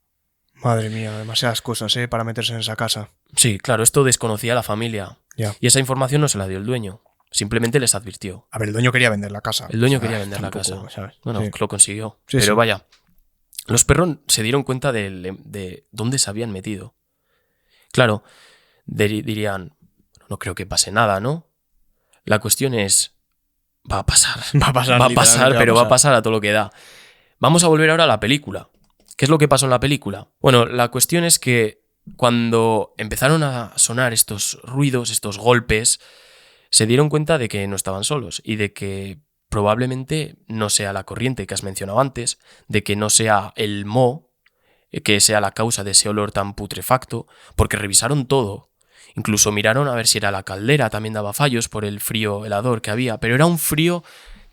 Madre mía, demasiadas cosas, para meterse en esa casa. Sí, claro, esto desconocía a la familia. Ya. Y esa información no se la dio el dueño. Simplemente les advirtió. A ver, el dueño quería vender la casa. El dueño quería vender la tampoco, casa. ¿sabes? Bueno, Sí. lo consiguió. Sí, Pero sí. vaya, los Perron se dieron cuenta de dónde se habían metido. Claro, dirían, no creo que pase nada, ¿no? La cuestión es, va a pasar. Va a pasar, Va a pasar, literalmente pero va a pasar a todo lo que da. Vamos a volver ahora a la película. ¿Qué es lo que pasó en la película? Bueno, la cuestión es que cuando empezaron a sonar estos ruidos, estos golpes, se dieron cuenta de que no estaban solos y de que probablemente no sea la corriente que has mencionado antes, de que no sea el moho, que sea la causa de ese olor tan putrefacto, porque revisaron todo. Incluso miraron a ver si era la caldera, también daba fallos por el frío helador que había, pero era un frío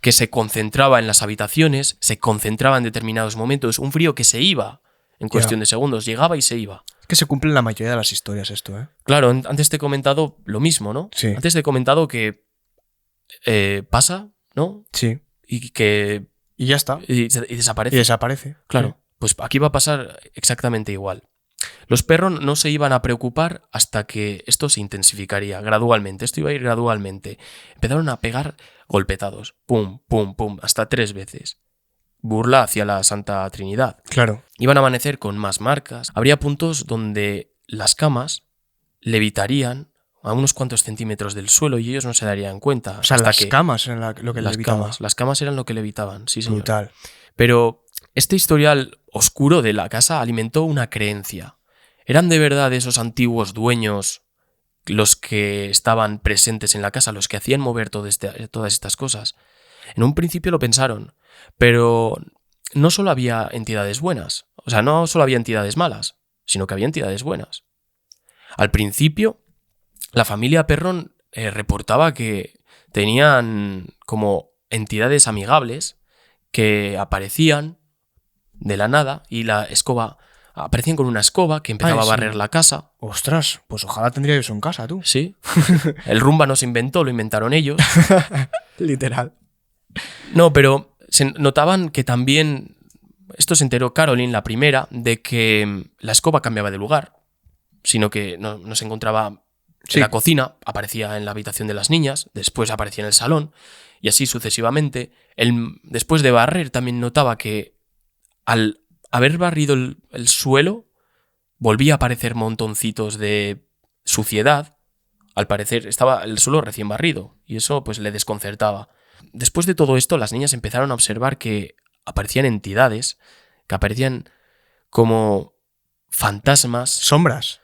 que se concentraba en las habitaciones, se concentraba en determinados momentos, un frío que se iba en cuestión de segundos, llegaba y se iba. Es que se cumplen la mayoría de las historias esto, ¿eh? Claro, antes te he comentado lo mismo, ¿no? Sí. Antes te he comentado que pasa, ¿no? Sí. Y que Y ya está. y desaparece. Y desaparece. Claro, pues aquí va a pasar exactamente igual. Los Perron no se iban a preocupar hasta que esto se intensificaría gradualmente. Esto iba a ir gradualmente. Empezaron a pegar golpetados. Pum, pum, pum, hasta 3 veces. Burla hacia la Santa Trinidad. Claro. Iban a amanecer con más marcas. Habría puntos donde las camas levitarían a unos cuantos centímetros del suelo y ellos no se darían cuenta. O sea, hasta las que camas eran lo que levitaba. las camas eran lo que levitaban, sí, señor. Brutal. Pero este historial oscuro de la casa alimentó una creencia. ¿Eran de verdad esos antiguos dueños los que estaban presentes en la casa, los que hacían mover todas estas cosas? En un principio lo pensaron, pero no solo había entidades buenas, o sea, no solo había entidades malas, sino que había entidades buenas. Al principio, la familia Perron reportaba que tenían como entidades amigables que aparecían de la nada y aparecían con una escoba que empezaba a barrer la casa. Ostras, pues ojalá tendría eso en casa, tú. Sí. El Rumba no se inventó, lo inventaron ellos. Literal. No, pero se notaban que también, esto se enteró Caroline, la primera, de que la escoba cambiaba de lugar, sino que no se encontraba en la cocina, aparecía en la habitación de las niñas, después aparecía en el salón, y así sucesivamente. Después de barrer también notaba que al haber barrido el suelo, volvía a aparecer montoncitos de suciedad. Al parecer estaba el suelo recién barrido, y eso pues le desconcertaba. Después de todo esto, las niñas empezaron a observar que aparecían entidades, que aparecían como fantasmas, Sombras.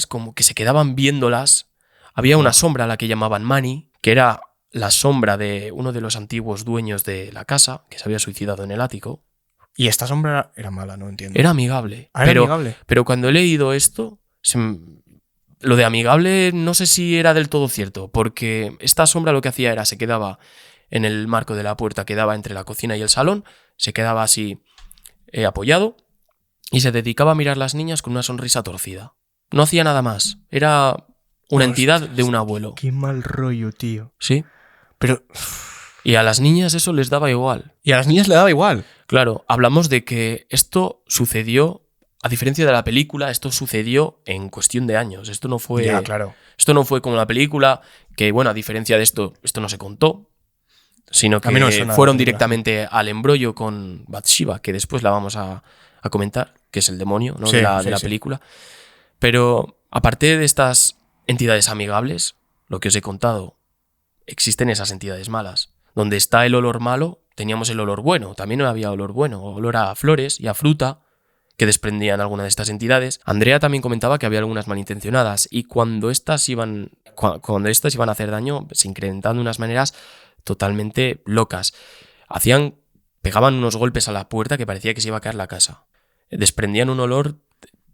como que se quedaban viéndolas. Había una sombra a la que llamaban Manny, que era la sombra de uno de los antiguos dueños de la casa, que se había suicidado en el ático. Y esta sombra era mala, no entiendo. Era amigable. Ah, era amigable. Pero cuando he leído esto, lo de amigable no sé si era del todo cierto, porque esta sombra lo que hacía era, se quedaba en el marco de la puerta que daba entre la cocina y el salón, se quedaba así apoyado y se dedicaba a mirar a las niñas con una sonrisa torcida. No hacía nada más. Era una entidad de un abuelo. Qué mal rollo, tío. Sí. Pero... Y a las niñas eso les daba igual. Y a las niñas le daba igual. Claro, hablamos de que esto sucedió, a diferencia de la película, esto sucedió en cuestión de años. Esto no fue, Ya, claro. Esto no fue como la película, que bueno, a diferencia de esto no se contó, sino que fueron directamente al embrollo con Bathsheba, que después la vamos a comentar, que es el demonio, ¿no? Sí, de la sí. película. Pero aparte de estas entidades amigables, lo que os he contado, existen esas entidades malas. Donde está el olor malo, teníamos el olor bueno. También no había olor bueno, olor a flores y a fruta que desprendían alguna de estas entidades. Andrea también comentaba que había algunas malintencionadas y cuando estas iban a hacer daño, se incrementaban de unas maneras totalmente locas. Pegaban unos golpes a la puerta que parecía que se iba a caer la casa. Desprendían un olor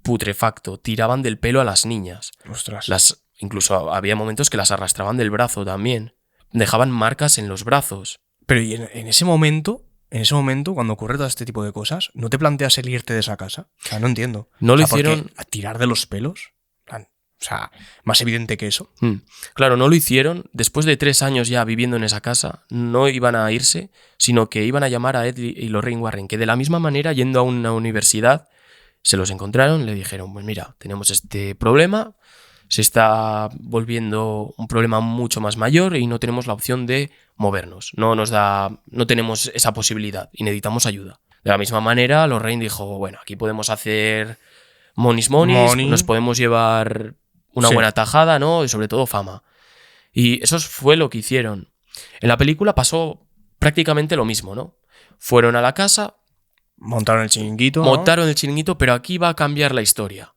putrefacto, tiraban del pelo a las niñas. Ostras. Incluso había momentos que las arrastraban del brazo también. Dejaban marcas en los brazos. Pero ¿y en ese momento, cuando ocurre todo este tipo de cosas, no te planteas el irte de esa casa? O sea, no entiendo. No lo hicieron. ¿A tirar de los pelos? O sea, más evidente que eso. Claro, no lo hicieron. Después de 3 años ya viviendo en esa casa, no iban a irse, sino que iban a llamar a Ed y Lorraine Warren, que de la misma manera, yendo a una universidad, se los encontraron, le dijeron, pues mira, tenemos este problema, se está volviendo un problema mucho más mayor y no tenemos la opción de movernos. No tenemos esa posibilidad y necesitamos ayuda. De la misma manera, Lorraine dijo, bueno, aquí podemos hacer monis, nos podemos llevar una buena tajada, ¿no? Y sobre todo fama. Y eso fue lo que hicieron. En la película pasó prácticamente lo mismo, ¿no? Fueron a la casa, montaron el chiringuito. Montaron el chiringuito, pero aquí va a cambiar la historia.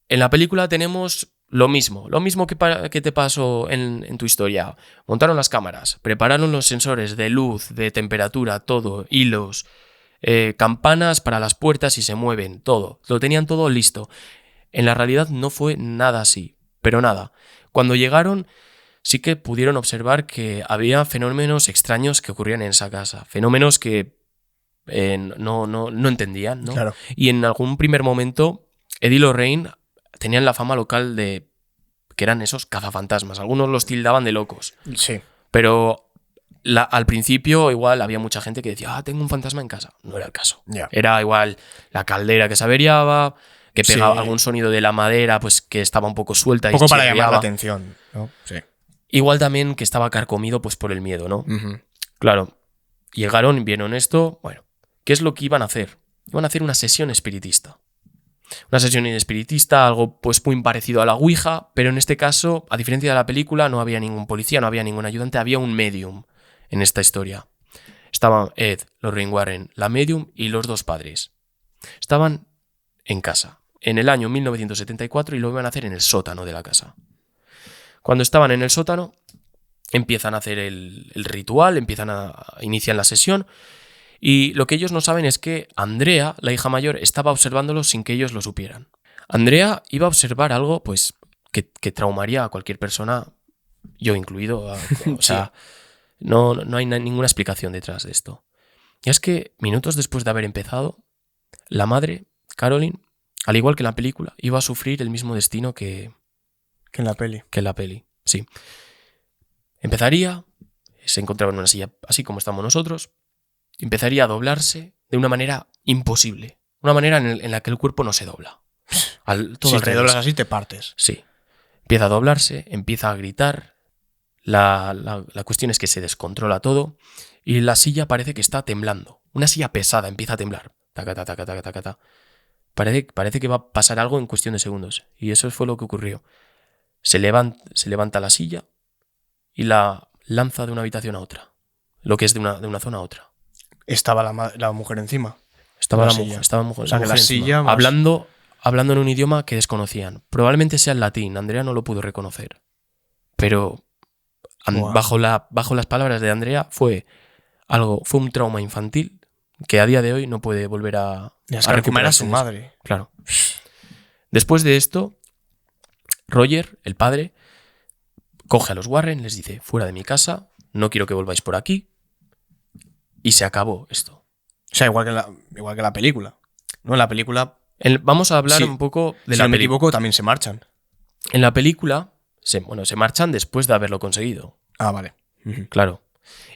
En la película tenemos lo mismo que te pasó en tu historia. Montaron las cámaras, prepararon los sensores de luz, de temperatura, todo, hilos, campanas para las puertas y se mueven, todo. Lo tenían todo listo. En la realidad no fue nada así, pero nada. Cuando llegaron sí que pudieron observar que había fenómenos extraños que ocurrían en esa casa. Fenómenos que no entendían, ¿no? Claro. Y en algún primer momento, Ed y Lorraine tenían la fama local de que eran esos cazafantasmas. Algunos los tildaban de locos. Sí. Pero al principio igual había mucha gente que decía, tengo un fantasma en casa. No era el caso. Yeah. Era igual la caldera que se averiaba, que pegaba algún sonido de la madera pues que estaba un poco suelta. Un poco para llamar la atención, ¿no? Sí. Igual también que estaba carcomido pues por el miedo, ¿no? Uh-huh. Claro. Llegaron, vieron esto. Bueno, ¿qué es lo que iban a hacer? Iban a hacer una sesión espiritista. Una sesión espiritista, algo pues muy parecido a la Ouija, pero en este caso, a diferencia de la película, no había ningún policía, no había ningún ayudante, había un medium en esta historia. Estaban Ed, Lorraine Warren, la medium y los 2 padres. Estaban en casa, en el año 1974 y lo iban a hacer en el sótano de la casa. Cuando estaban en el sótano, empiezan a hacer el ritual, inician la sesión. Y lo que ellos no saben es que Andrea, la hija mayor, estaba observándolo sin que ellos lo supieran. Andrea iba a observar algo pues que traumaría a cualquier persona, yo incluido. O sea, no hay ninguna explicación detrás de esto. Y es que minutos después de haber empezado, la madre, Caroline, al igual que en la película, iba a sufrir el mismo destino que en la peli. Que en la peli, sí. Empezaría, se encontraba en una silla así como estamos nosotros, empezaría a doblarse de una manera imposible. Una manera en la que el cuerpo no se dobla. Si te doblas así, te partes. Sí. Empieza a doblarse, empieza a gritar. La cuestión es que se descontrola todo y la silla parece que está temblando. Una silla pesada empieza a temblar. Taca, taca, taca, taca, taca, taca. Parece que va a pasar algo en cuestión de segundos. Y eso fue lo que ocurrió. Se levanta la silla y la lanza de una habitación a otra. Lo que es de una zona a otra. Estaba la mujer encima. Estaba la mujer o sea, que la encima, silla más... hablando hablando en un idioma que desconocían. Probablemente sea el latín, Andrea no lo pudo reconocer. Pero Wow. bajo las palabras de Andrea fue un trauma infantil que a día de hoy no puede volver a Es que encima era recuperarse su de eso. madre. Claro. Después de esto, Roger, el padre, coge a los Warren, les dice, fuera de mi casa, no quiero que volváis por aquí. Y se acabó esto. O sea, igual que la película. ¿No? En la película, Vamos a hablar Sí. un poco de si la no me película. equivoco, también se marchan. En la película, se marchan después de haberlo conseguido. Ah, vale. Ujú. Claro.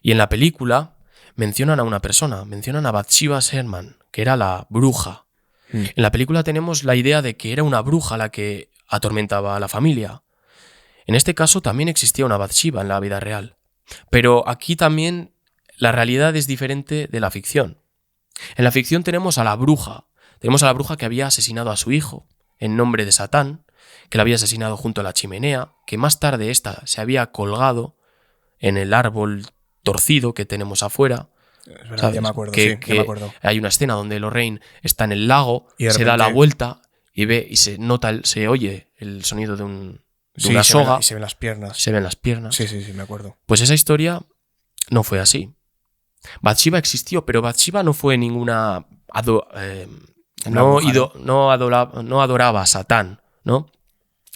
Y en la película mencionan a una persona, mencionan a Bathsheba Sherman, que era la bruja. Mm. En la película tenemos la idea de que era una bruja la que atormentaba a la familia. En este caso también existía una Bathsheba en la vida real. Pero aquí también la realidad es diferente de la ficción. En la ficción tenemos a la bruja. Tenemos a la bruja que había asesinado a su hijo en nombre de Satán, que la había asesinado junto a la chimenea, que más tarde ésta se había colgado en el árbol torcido que tenemos afuera. Es verdad, ¿Sabes? ya me acuerdo, Que- sí, que ya me acuerdo. Hay una escena donde Lorraine está en el lago, Y de se da la repente- vuelta y ve y se oye el sonido de Sí, una se ven- soga, y se ven las piernas. se ven las piernas. Sí, sí, sí, me acuerdo. Pues esa historia no fue así. Bathsheba existió, pero Bathsheba no fue ninguna... Una bruja, no adoraba a Satán, ¿no?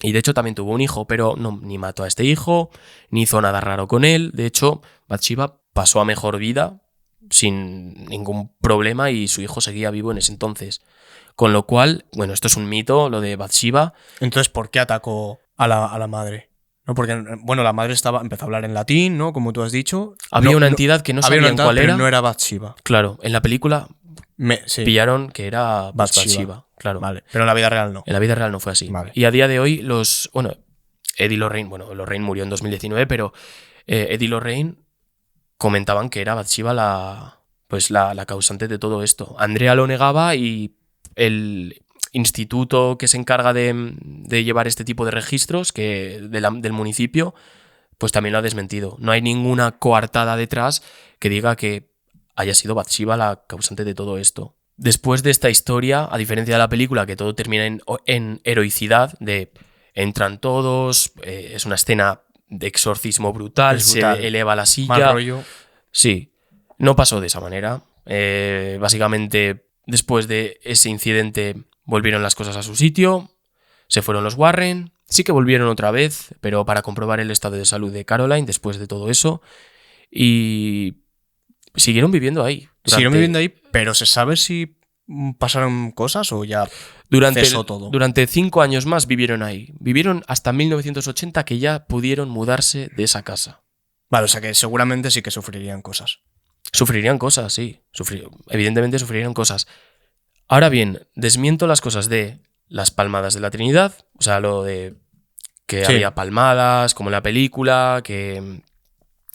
Y de hecho también tuvo un hijo, pero ni mató a este hijo, ni hizo nada raro con él. De hecho, Bathsheba pasó a mejor vida sin ningún problema y su hijo seguía vivo en ese entonces. Con lo cual, bueno, esto es un mito, lo de Bathsheba. Entonces, ¿por qué atacó a la madre? ¿No? Porque, bueno, la madre empezó a hablar en latín, ¿no? Como tú has dicho. Había No- una no- entidad que no había una sabían entidad, cuál pero era. no era Bathsheba. Claro, en la película Sí, pillaron que era pues, Bathsheba. Bathsheba, claro. vale. Pero en la vida real no. En la vida real no fue así. Vale. Y a día de hoy Eddie Lorraine, Lorraine murió en 2019, pero Eddie Lorraine comentaban que era Bathsheba la causante de todo esto. Andrea lo negaba y el instituto que se encarga de llevar este tipo de registros del municipio, pues también lo ha desmentido. No hay ninguna coartada detrás que diga que haya sido Bathsheba la causante de todo esto. Después de esta historia, a diferencia de la película, que todo termina en heroicidad, de entran todos, es una escena de exorcismo brutal, Es brutal. se eleva la Mal silla. rollo. Sí, no pasó de esa manera. Básicamente, después de ese incidente, volvieron las cosas a su sitio, se fueron los Warren, sí que volvieron otra vez, pero para comprobar el estado de salud de Caroline después de todo eso, y siguieron viviendo ahí. Siguieron viviendo ahí, pero ¿se sabe si pasaron cosas o ya cesó todo? Durante 5 años más vivieron ahí. Vivieron hasta 1980 que ya pudieron mudarse de esa casa. Vale, o sea que seguramente sí que sufrirían cosas. Sufrirían cosas, sí. Evidentemente sufrirían cosas. Ahora bien, desmiento las cosas de las palmadas de la Trinidad, o sea, lo de que Sí. había palmadas, como en la película, que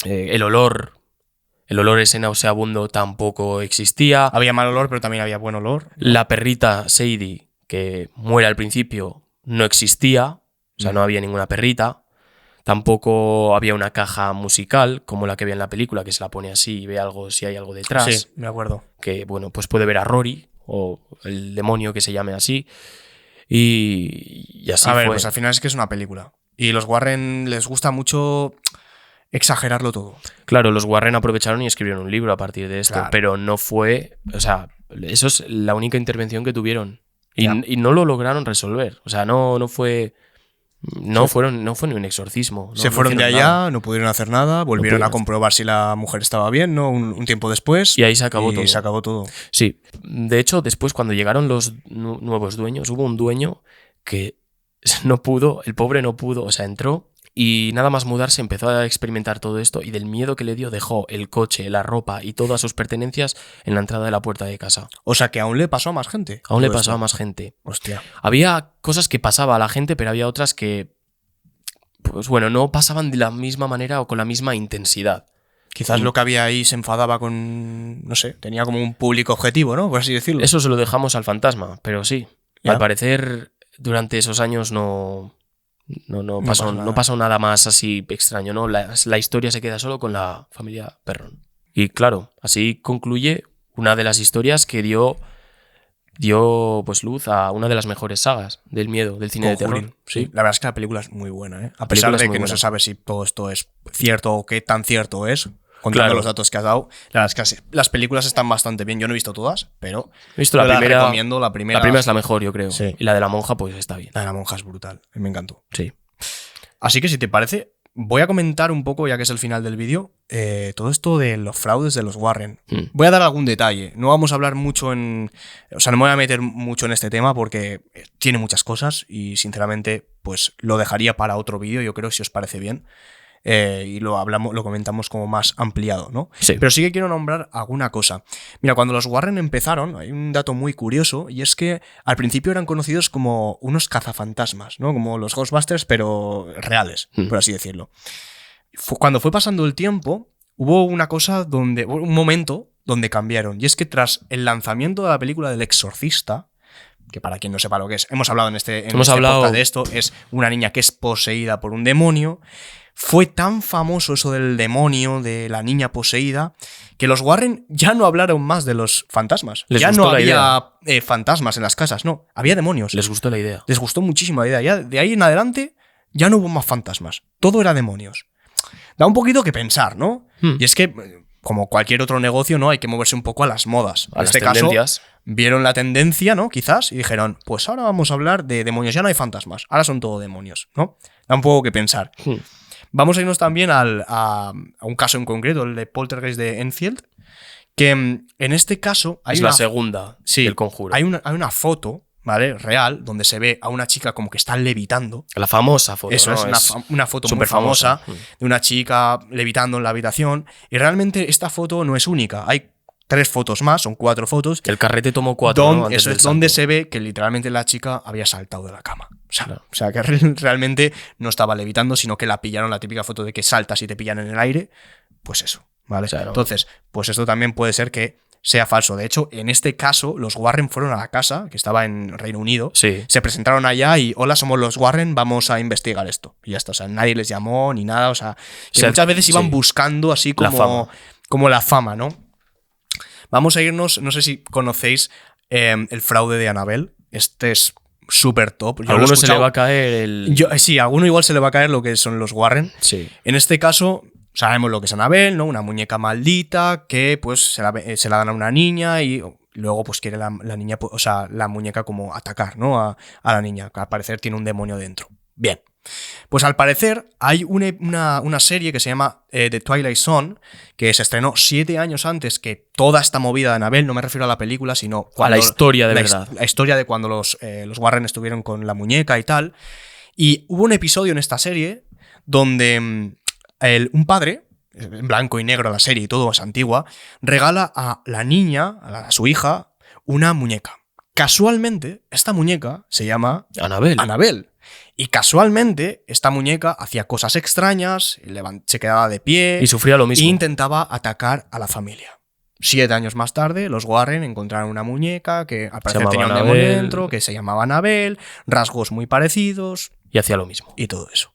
el olor ese nauseabundo tampoco existía. Había mal olor, pero también había buen olor. La perrita Sadie, que muere al principio, no existía, o sea, no había ninguna perrita. Tampoco había una caja musical, como la que había en la película, que se la pone así y ve algo, si hay algo detrás. Sí, me acuerdo. Que, bueno, pues puede ver a Rory, o el demonio que se llame así. Y así A ver, fue. pues al final es que es una película. Y los Warren les gusta mucho exagerarlo todo. Claro, los Warren aprovecharon y escribieron un libro a partir de esto, Claro. pero no fue... O sea, eso es la única intervención que tuvieron. Ya. Y no lo lograron resolver. O sea, no fue... No Sí. fue ni un exorcismo. Se fueron de hicieron allá, nada. no pudieron hacer nada, volvieron pudieron a comprobar si la mujer estaba bien, ¿no? Un tiempo después. Y ahí se acabó y todo. se acabó todo. Sí. De hecho, después cuando llegaron los nuevos dueños, hubo un dueño que no pudo, el pobre no pudo, o sea, entró y nada más mudarse empezó a experimentar todo esto y del miedo que le dio dejó el coche, la ropa y todas sus pertenencias en la entrada de la puerta de casa. O sea que aún le pasó a más gente. Aún le todo pasó esto. a más gente. Hostia. Había cosas que pasaba a la gente, pero había otras que, pues bueno, no pasaban de la misma manera o con la misma intensidad. Quizás lo que había ahí se enfadaba con. No sé, tenía como un público objetivo, ¿no? Por así decirlo. Eso se lo dejamos al fantasma, pero sí. Ya. Al parecer, durante esos años no pasó nada. pasó nada más así extraño, ¿no? La historia se queda solo con la familia Perron. Y claro, así concluye una de las historias que dio dio pues luz a una de las mejores sagas del miedo, del cine de terror. Conjuring, sí. La verdad es que la película es muy buena, ¿eh? A La pesar película es de muy que no buena. se sabe si todo esto es cierto o qué tan cierto es, contando Claro. los datos que has dado, la verdad es que las películas están bastante bien. Yo no he visto todas, pero He visto yo la las primera. recomiendo. La primera es la mejor, yo creo. Sí. Y la de la monja, pues está bien. La de la monja es brutal, me encantó. Sí. Así que si te parece, voy a comentar un poco, ya que es el final del vídeo, todo esto de los fraudes de los Warren. Voy a dar algún detalle. No vamos a hablar mucho o sea, no me voy a meter mucho en este tema porque tiene muchas cosas y sinceramente pues lo dejaría para otro vídeo, yo creo, si os parece bien. Y lo comentamos como más ampliado, ¿no? Sí. Pero sí que quiero nombrar alguna cosa. Mira, cuando los Warren empezaron, hay un dato muy curioso, y es que al principio eran conocidos como unos cazafantasmas, ¿no? Como los Ghostbusters, pero reales, por así decirlo. Cuando fue pasando el tiempo, hubo un momento donde cambiaron, y es que tras el lanzamiento de la película del Exorcista, que para quien no sepa lo que es, hemos hablado en este podcast de esto, es una niña que es poseída por un demonio. Fue tan famoso eso del demonio, de la niña poseída, que los Warren ya no hablaron más de los fantasmas. Ya no había fantasmas en las casas, no, había demonios. Les gustó la idea. Les gustó muchísimo la idea. Ya, de ahí en adelante ya no hubo más fantasmas. Todo era demonios. Da un poquito que pensar, ¿no? Y es que, como cualquier otro negocio, ¿no? Hay que moverse un poco a las modas. A en las este caso, tendencias. vieron la tendencia, ¿no? Quizás, y dijeron, pues ahora vamos a hablar de demonios. Ya no hay fantasmas, ahora son todo demonios, ¿no? Da un poco que pensar. Vamos a irnos también a un caso en concreto, el de Poltergeist de Enfield, que en este caso hay la segunda del Conjuro. Hay una foto, ¿vale? Real, donde se ve a una chica como que está levitando. La famosa foto. Eso, ¿no? es una foto muy famosa de una chica levitando en la habitación. Y realmente esta foto no es única. Hay 3 fotos más, son 4 fotos. El carrete tomó 4, ¿no? Eso es donde se ve que literalmente la chica había saltado de la cama. O sea, que realmente no estaba levitando, sino que la pillaron, la típica foto de que saltas y te pillan en el aire. Pues eso, ¿vale? Claro. Entonces, pues esto también puede ser que sea falso. De hecho, en este caso, los Warren fueron a la casa, que estaba en Reino Unido, sí. Se presentaron allá y, hola, somos los Warren, vamos a investigar esto. Y ya está, o sea, nadie les llamó ni nada, o sea, que muchas veces iban buscando así como la fama, ¿no? Vamos a irnos, no sé si conocéis el fraude de Annabelle. Este es súper top. A alguno se le va a caer el... Sí, a alguno igual se le va a caer lo que son los Warren. Sí. En este caso, sabemos lo que es Annabelle, ¿no? Una muñeca maldita que pues se la dan a una niña y luego pues quiere la niña, o sea, la muñeca como atacar, ¿no? A la niña, que al parecer tiene un demonio dentro. Bien. Pues al parecer hay una serie que se llama The Twilight Zone, que se estrenó 7 años antes que toda esta movida de Annabelle. No me refiero a la película, sino a la historia de verdad. La historia de cuando los Warren estuvieron con la muñeca y tal. Y hubo un episodio en esta serie donde un padre, en blanco y negro la serie y todo, es antigua, regala a la niña, a su hija, una muñeca. Casualmente, esta muñeca se llama Annabelle. Y casualmente, esta muñeca hacía cosas extrañas, se quedaba de pie y sufría lo mismo. E intentaba atacar a la familia. 7 años más tarde, los Warren encontraron una muñeca que al parecer tenía un demonio dentro, que se llamaba Annabelle, rasgos muy parecidos. Y hacía lo mismo. Y todo eso.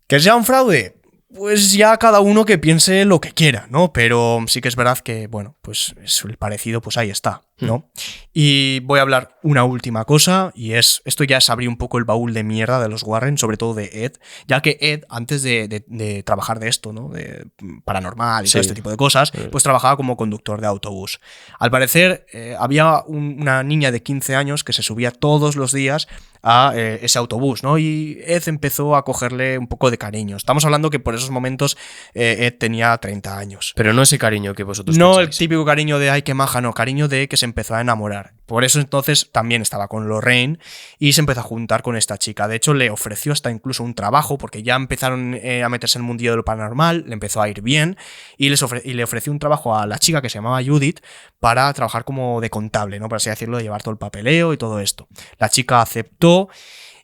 ¿Que sea un fraude? Pues ya cada uno que piense lo que quiera, ¿no? Pero sí que es verdad que, bueno, pues es el parecido, pues ahí está, ¿no? Y voy a hablar una última cosa, y esto ya es abrir un poco el baúl de mierda de los Warren, sobre todo de Ed, ya que Ed, antes de trabajar de esto, ¿no? De paranormal y todo este tipo de cosas, pues trabajaba como conductor de autobús. Al parecer, había una niña de 15 años que se subía todos los días a ese autobús, ¿no? Y Ed empezó a cogerle un poco de cariño. Estamos hablando que por esos momentos Ed tenía 30 años. Pero no ese cariño que vosotros no pensáis. El típico cariño de ay, qué maja, no, cariño de que se empezó a enamorar. Por eso entonces también estaba con Lorraine y se empezó a juntar con esta chica. De hecho, le ofreció hasta incluso un trabajo porque ya empezaron a meterse en el mundillo de lo paranormal, le empezó a ir bien y le ofreció un trabajo a la chica que se llamaba Judith para trabajar como de contable, ¿no? Por así decirlo, de llevar todo el papeleo y todo esto. La chica aceptó.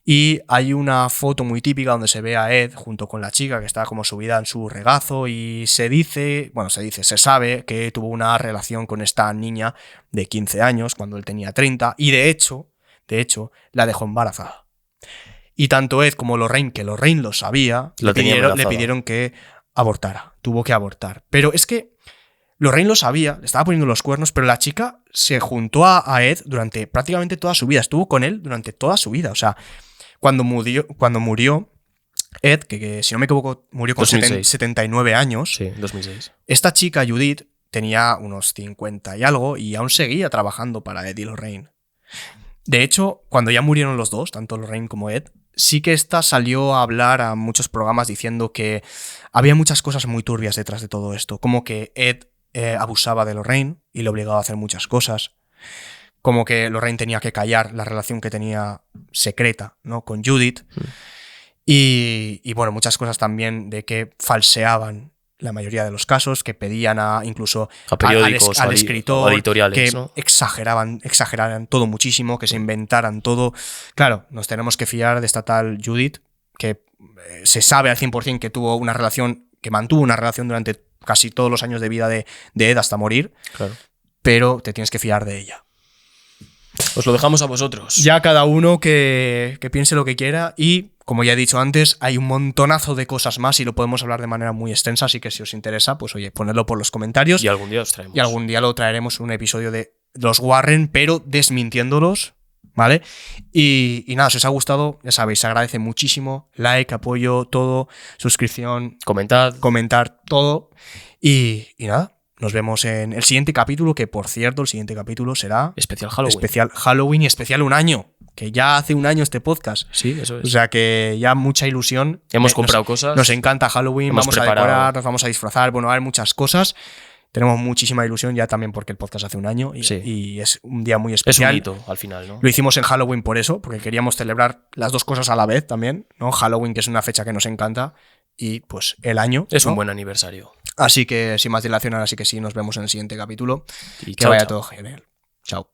Y hay una foto muy típica donde se ve a Ed junto con la chica que está como subida en su regazo y se sabe que tuvo una relación con esta niña de 15 años cuando él tenía 30 y de hecho, la dejó embarazada. Y tanto Ed como Lorraine, que Lorraine lo sabía, le pidieron que abortara, tuvo que abortar. Pero es que Lorraine lo sabía, le estaba poniendo los cuernos, pero la chica se juntó a Ed durante prácticamente toda su vida. Estuvo con él durante toda su vida. O sea, cuando murió Ed, que si no me equivoco murió con 79 años. Sí, 2006. Esta chica, Judith, tenía unos 50 y algo y aún seguía trabajando para Ed y Lorraine. De hecho, cuando ya murieron los dos, tanto Lorraine como Ed, sí que esta salió a hablar a muchos programas diciendo que había muchas cosas muy turbias detrás de todo esto. Como que Ed abusaba de Lorraine y le obligaba a hacer muchas cosas. Como que Lorraine tenía que callar la relación que tenía secreta, ¿no?, con Judith. Y bueno, muchas cosas también de que falseaban la mayoría de los casos, que pedían incluso a periódicos, al escritor, editoriales, que ¿no? exageraran todo muchísimo, que se inventaran todo. Claro, nos tenemos que fiar de esta tal Judith, que se sabe al 100% que tuvo una relación, que mantuvo una relación durante casi todos los años de vida de Ed hasta morir, claro. Pero te tienes que fiar de ella. Os lo dejamos a vosotros. Ya cada uno que piense lo que quiera y, como ya he dicho antes, hay un montonazo de cosas más y lo podemos hablar de manera muy extensa, así que si os interesa, pues oye, ponedlo por los comentarios. Y algún día os traemos. Y algún día lo traeremos en un episodio de los Warren, pero desmintiéndolos, ¿vale? Y nada, si os ha gustado, ya sabéis, se agradece muchísimo. Like, apoyo, todo, suscripción, comentar todo. Y nada. Nos vemos en el siguiente capítulo, que por cierto, el siguiente capítulo será... Especial Halloween. Especial Halloween y especial un año. Que ya hace un año este podcast. Sí, eso es. O sea que ya mucha ilusión. Hemos comprado cosas. Nos encanta Halloween, Hemos vamos preparado. A decorar, nos vamos a disfrazar. Bueno, hay muchas cosas. Tenemos muchísima ilusión ya también porque el podcast hace un año y es un día muy especial. Es un hito al final, ¿no? Lo hicimos en Halloween por eso, porque queríamos celebrar las dos cosas a la vez también, ¿no? Halloween, que es una fecha que nos encanta, y pues el año. Es ¿no? un buen aniversario. Así que sin más dilación, ahora sí que sí, nos vemos en el siguiente capítulo. Y que vaya todo genial. Chao.